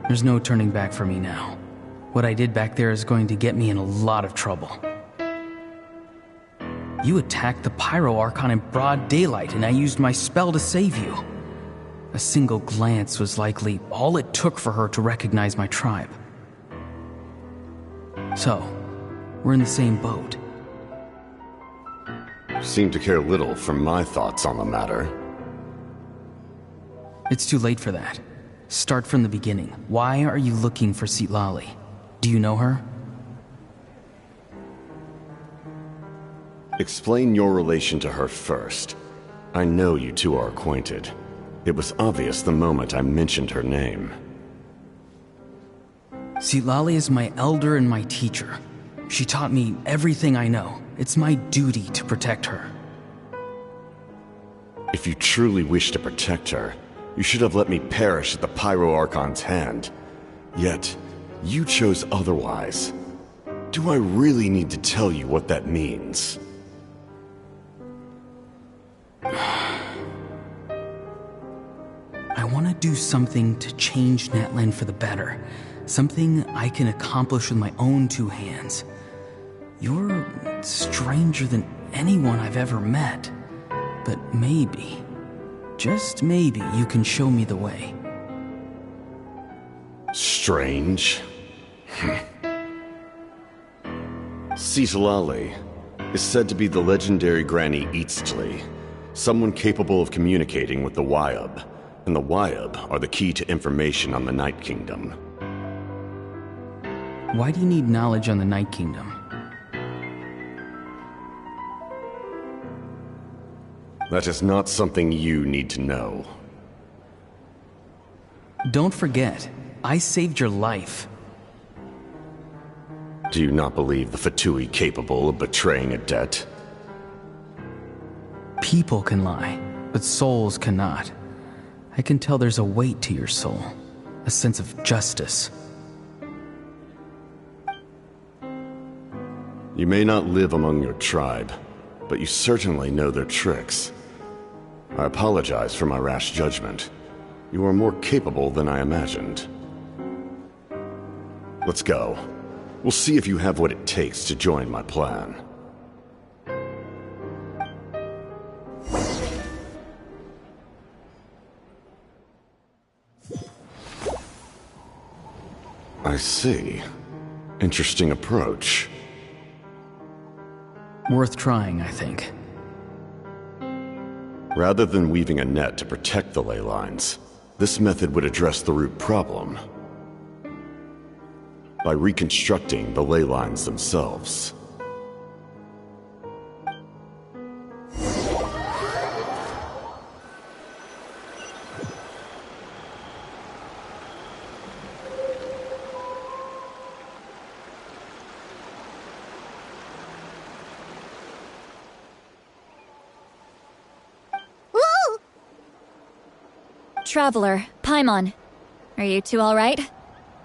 There's no turning back for me now. What I did back there is going to get me in a lot of trouble. You attacked the Pyro Archon in broad daylight, and I used my spell to save you. A single glance was likely all it took for her to recognize my tribe. So, we're in the same boat. Seem to care little for my thoughts on the matter. It's too late for that. Start from the beginning. Why are you looking for Citlali? Do you know her? Explain your relation to her first. I know you two are acquainted. It was obvious the moment I mentioned her name. Citlali is my elder and my teacher. She taught me everything I know. It's my duty to protect her. If you truly wish to protect her, you should have let me perish at the Pyro Archon's hand. Yet, you chose otherwise. Do I really need to tell you what that means? I want to do something to change Natlan for the better. Something I can accomplish with my own two hands. You're stranger than anyone I've ever met. But maybe, just maybe, you can show me the way. Strange? Citlali is said to be the legendary Granny Eastli, someone capable of communicating with the Wyub, and the Wyub are the key to information on the Night Kingdom. Why do you need knowledge on the Night Kingdom? That is not something you need to know. Don't forget, I saved your life. Do you not believe the Fatui capable of betraying a debt? People can lie, but souls cannot. I can tell there's a weight to your soul, a sense of justice. You may not live among your tribe, but you certainly know their tricks. I apologize for my rash judgment. You are more capable than I imagined. Let's go. We'll see if you have what it takes to join my plan. I see. Interesting approach. Worth trying, I think. Rather than weaving a net to protect the ley lines, this method would address the root problem by reconstructing the ley lines themselves. Traveler, Paimon. Are you two alright?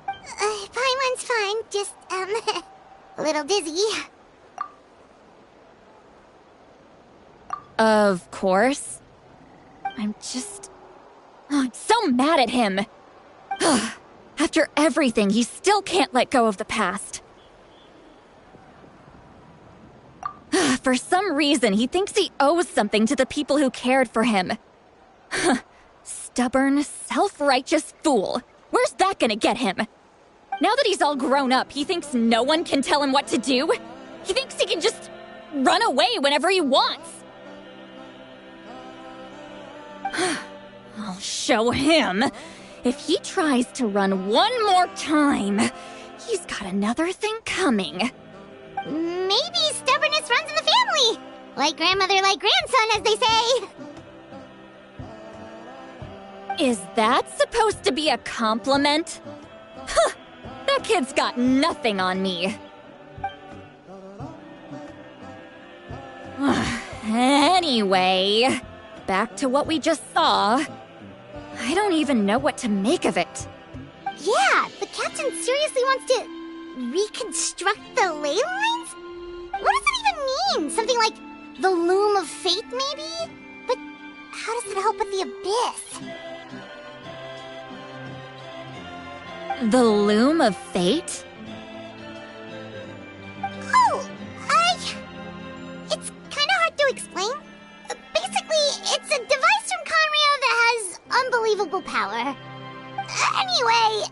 Paimon's fine, just, a little dizzy. Of course. I'm so mad at him. After everything, he still can't let go of the past. For some reason, he thinks he owes something to the people who cared for him. Stubborn, self-righteous fool. Where's that gonna get him? Now that he's all grown up, he thinks no one can tell him what to do? He thinks he can just run away whenever he wants. I'll show him. If he tries to run one more time, he's got another thing coming. Maybe stubbornness runs in the family. Like grandmother, like grandson, as they say. Is that supposed to be a compliment? Huh, that kid's got nothing on me. Anyway, back to what we just saw. I don't even know what to make of it. Yeah, the captain seriously wants to reconstruct the ley lines? What does that even mean? Something like the loom of fate, maybe? But how does it help with the abyss? The loom of fate? Oh, it's kind of hard to explain. Basically, it's a device from Conrio that has unbelievable unbelievable power. Anyway,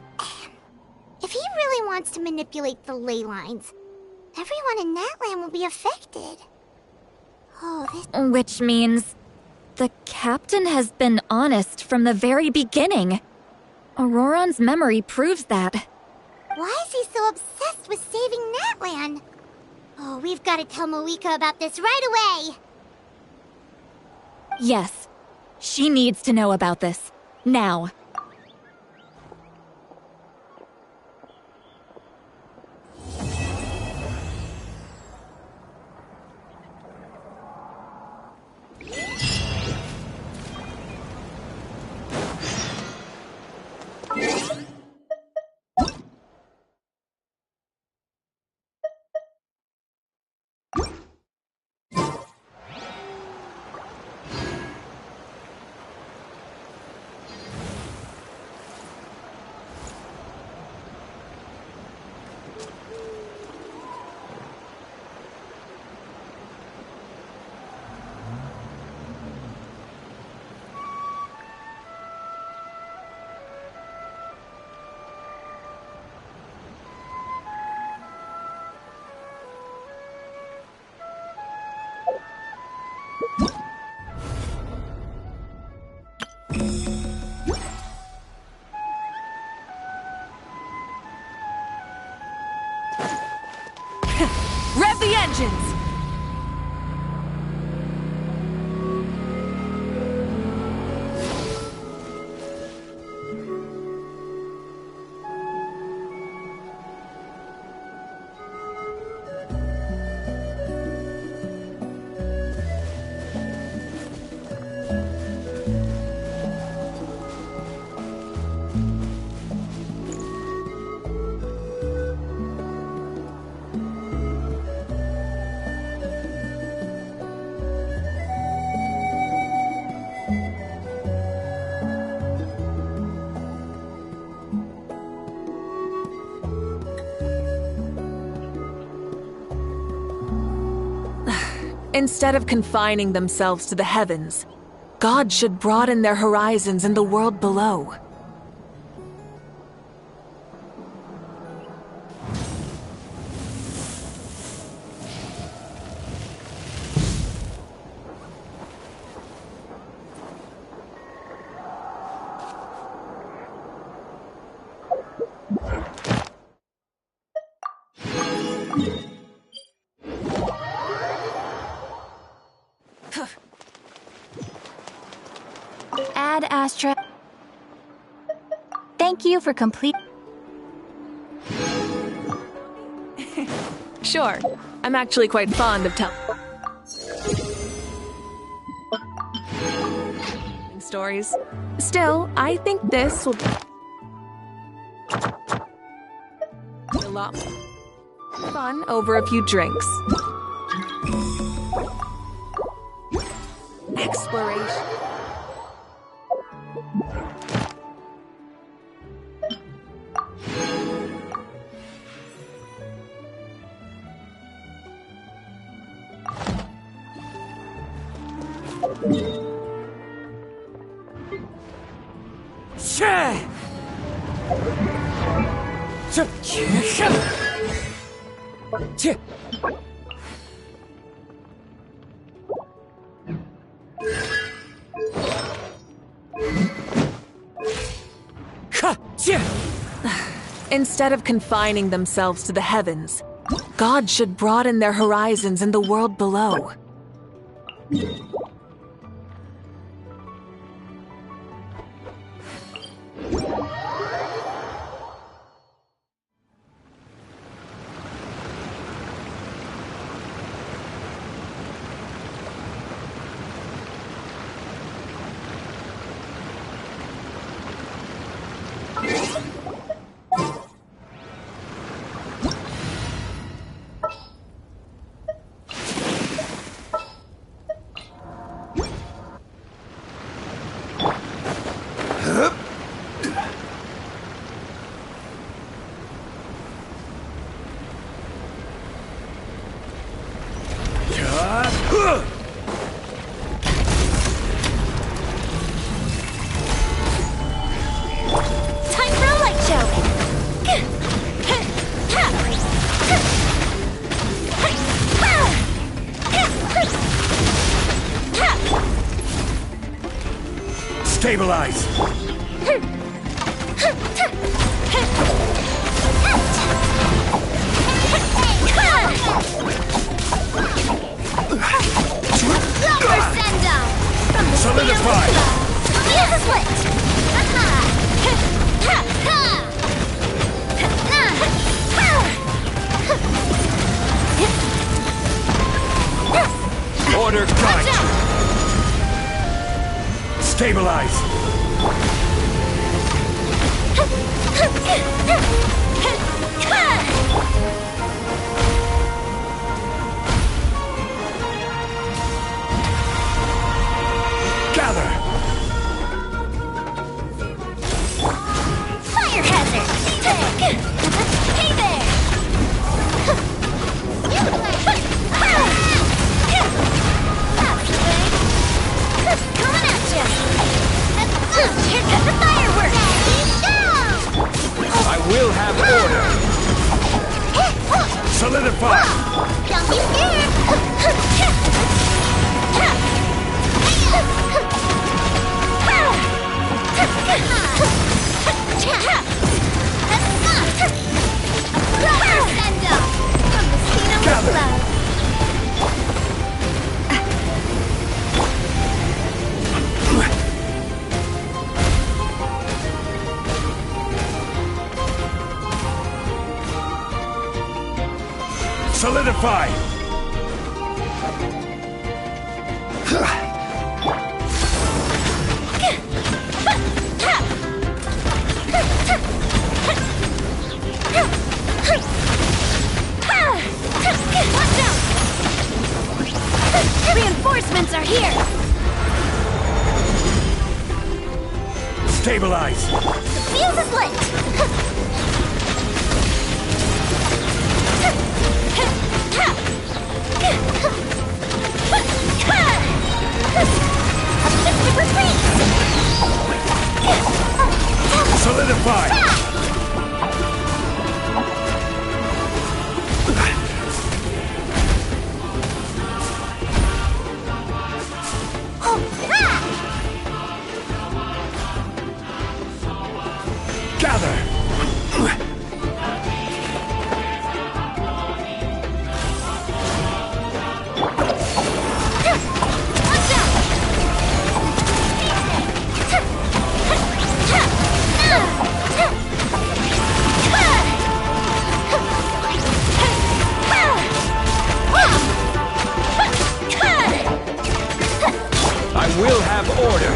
if he really wants to manipulate the ley lines, everyone in Natlan will be affected. Oh, this... Which means the captain has been honest from the very beginning. Auroron's memory proves that. Why is he so obsessed with saving Natlan? Oh, we've got to tell Moeka about this right away. Yes, she needs to know about this. Now. Rev the engines! Instead of confining themselves to the heavens, God should broaden their horizons in the world below. Ad Astra. Thank you for complete. Sure. I'm actually quite fond of telling stories. Still, I think this will be a lot more fun over a few drinks. Exploration. Instead of confining themselves to the heavens, God should broaden their horizons in the world below. Stabilize! Solidify! Order guide! Stabilize! Gather! Fire hazard! Hey there! Coming at you! Here comes the fireworks! I will have order! Solidify! Don't be scared! Solidify! Reinforcements are here! Stabilize! The fuse is lit! Solidify! Gather! I will have order!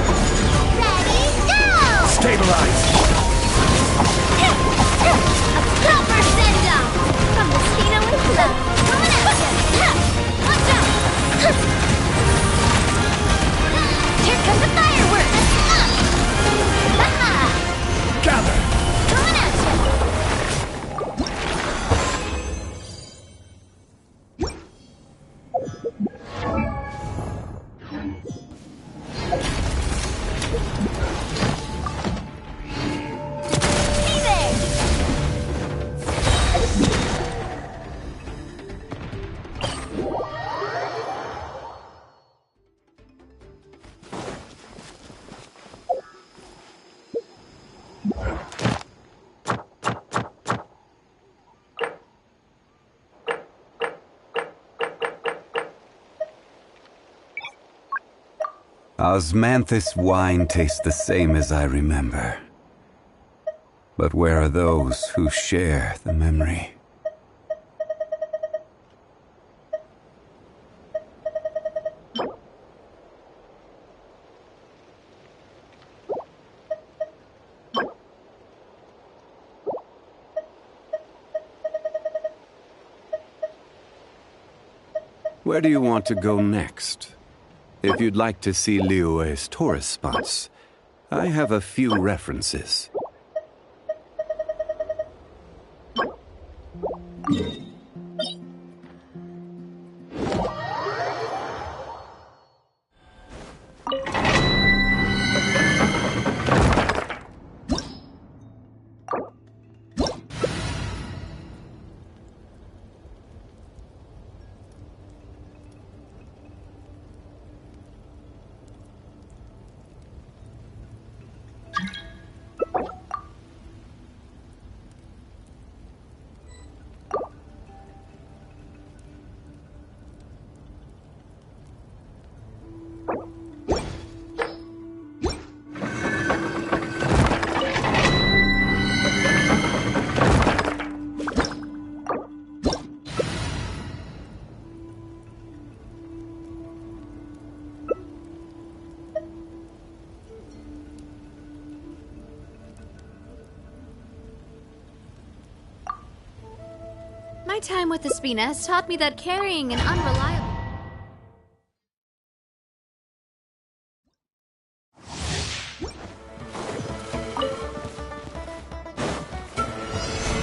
Ready, go! Stabilize! Proper send-off! From Mosquito and Club! Coming at you! Watch out! Here comes the fireworks! Gather! Coming at you! Hey there! Osmanthus wine tastes the same as I remember. But where are those who share the memory? Where do you want to go next? If you'd like to see Liyue's tourist spots, I have a few references. time with the Spina has taught me that carrying an unreliable...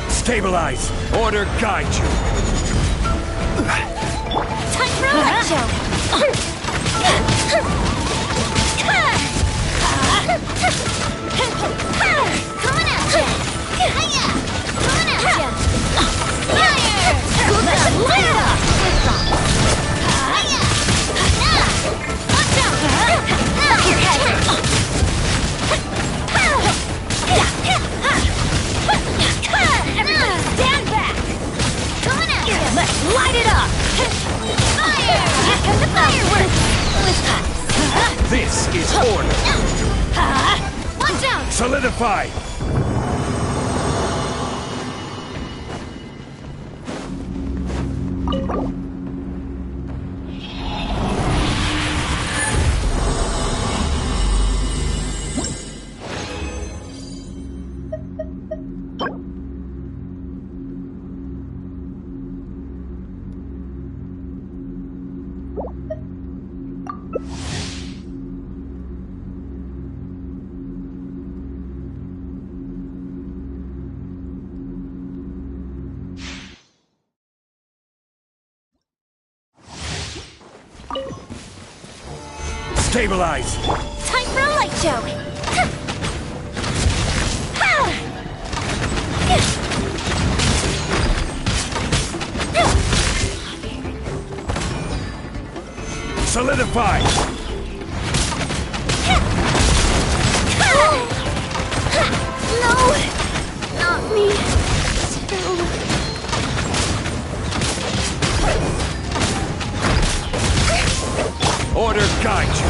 Stabilize! Order guide you! Time for a light show! Coming at ya! Hiya! Coming at ya! Fire! Let's light it up! Hiya! Watch out! Everybody stand back! Coming at ya! Let's light it up! Fire! Here comes the fireworks! This is order! Watch out! Solidify! Stabilize! Time for a light show! Solidify! No! Not me! Still. Order guide you!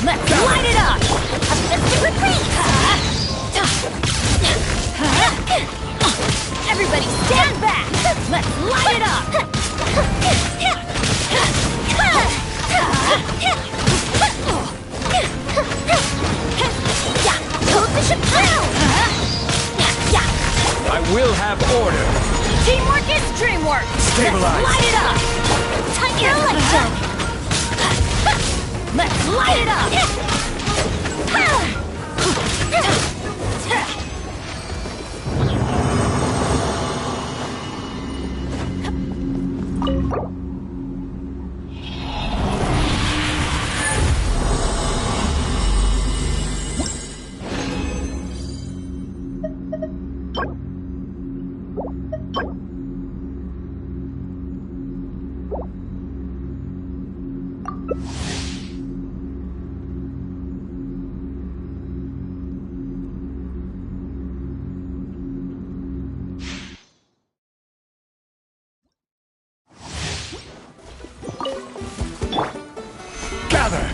Let's light it up! Offensive retreat! Everybody stand back! Let's light it up! Coefficient down! I will have order! Teamwork is dreamwork! Stabilize! Let's light it up! Time for a light show! Let's light it up! Gather!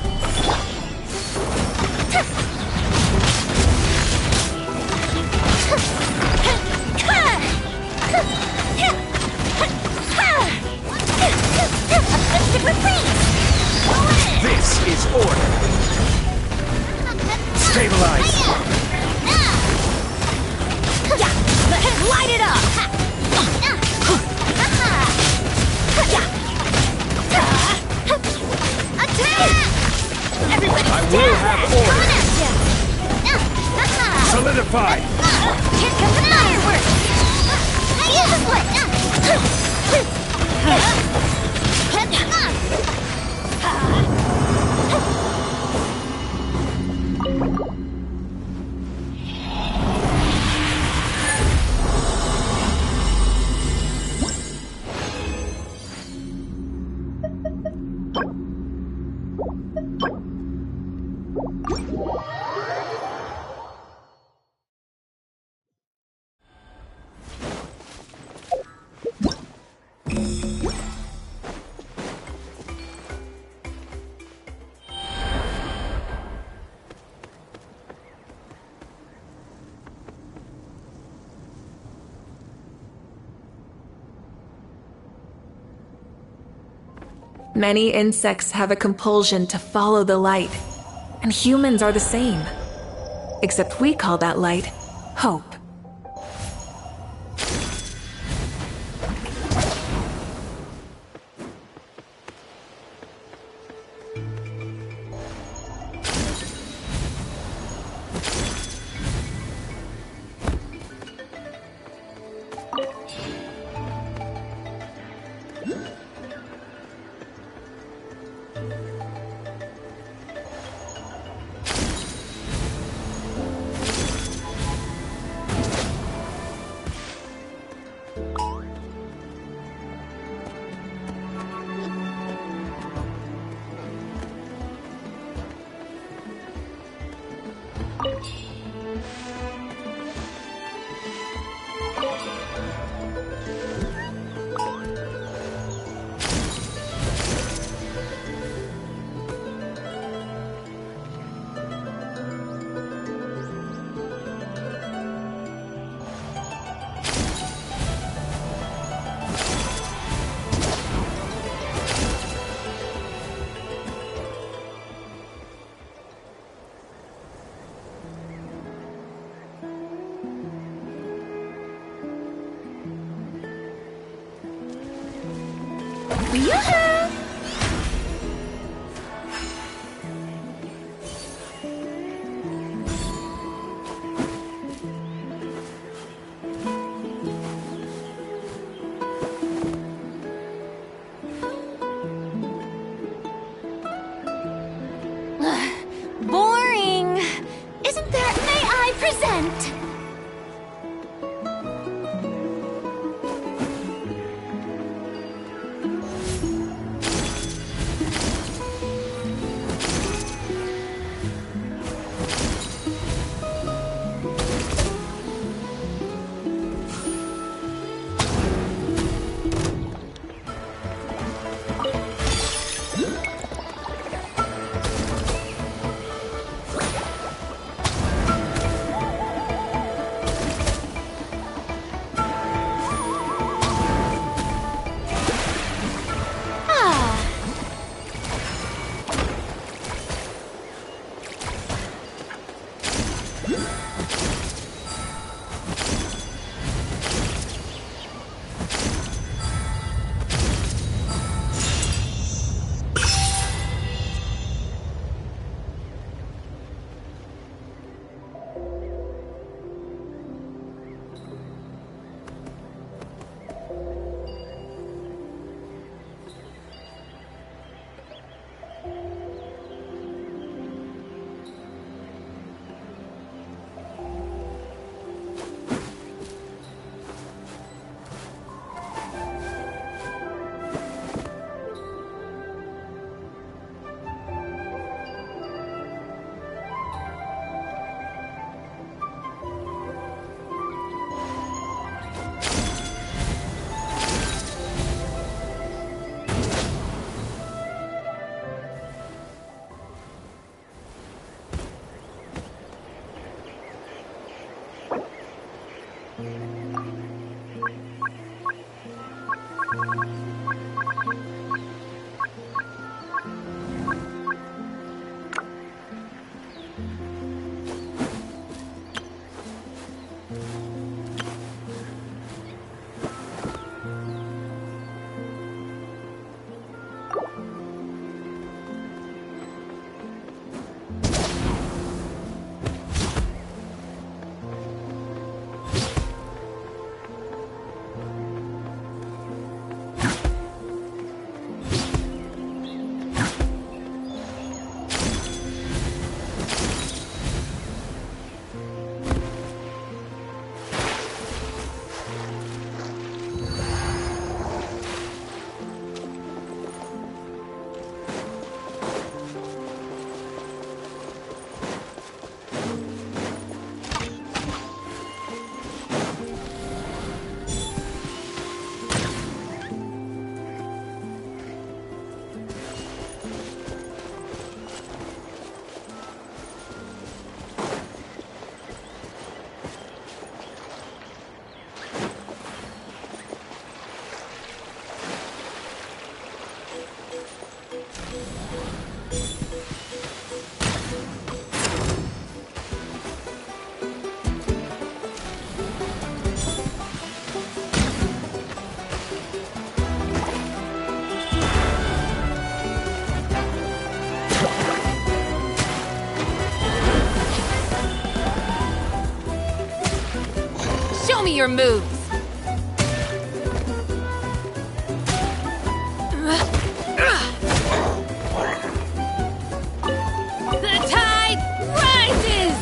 This is order! Stabilize! Let's light it up! Everybody I will have order! Solidify! Here comes the fireworks! Many insects have a compulsion to follow the light, and humans are the same. Except we call that light hope. Yoo-hoo! Boring! Isn't there... May I present? Show me your moves! The tide rises!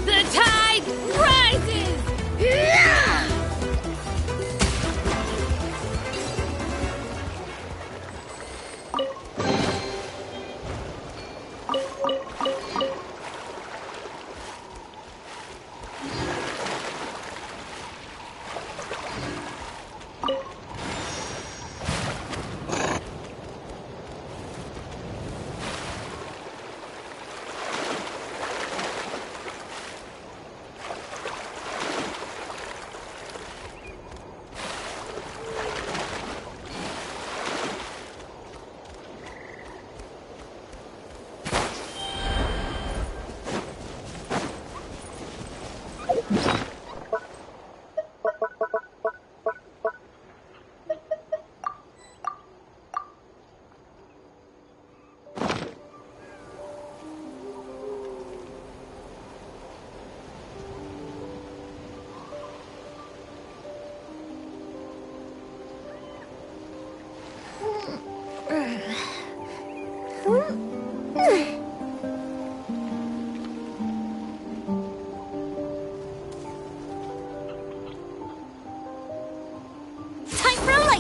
The tide rises!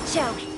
joke.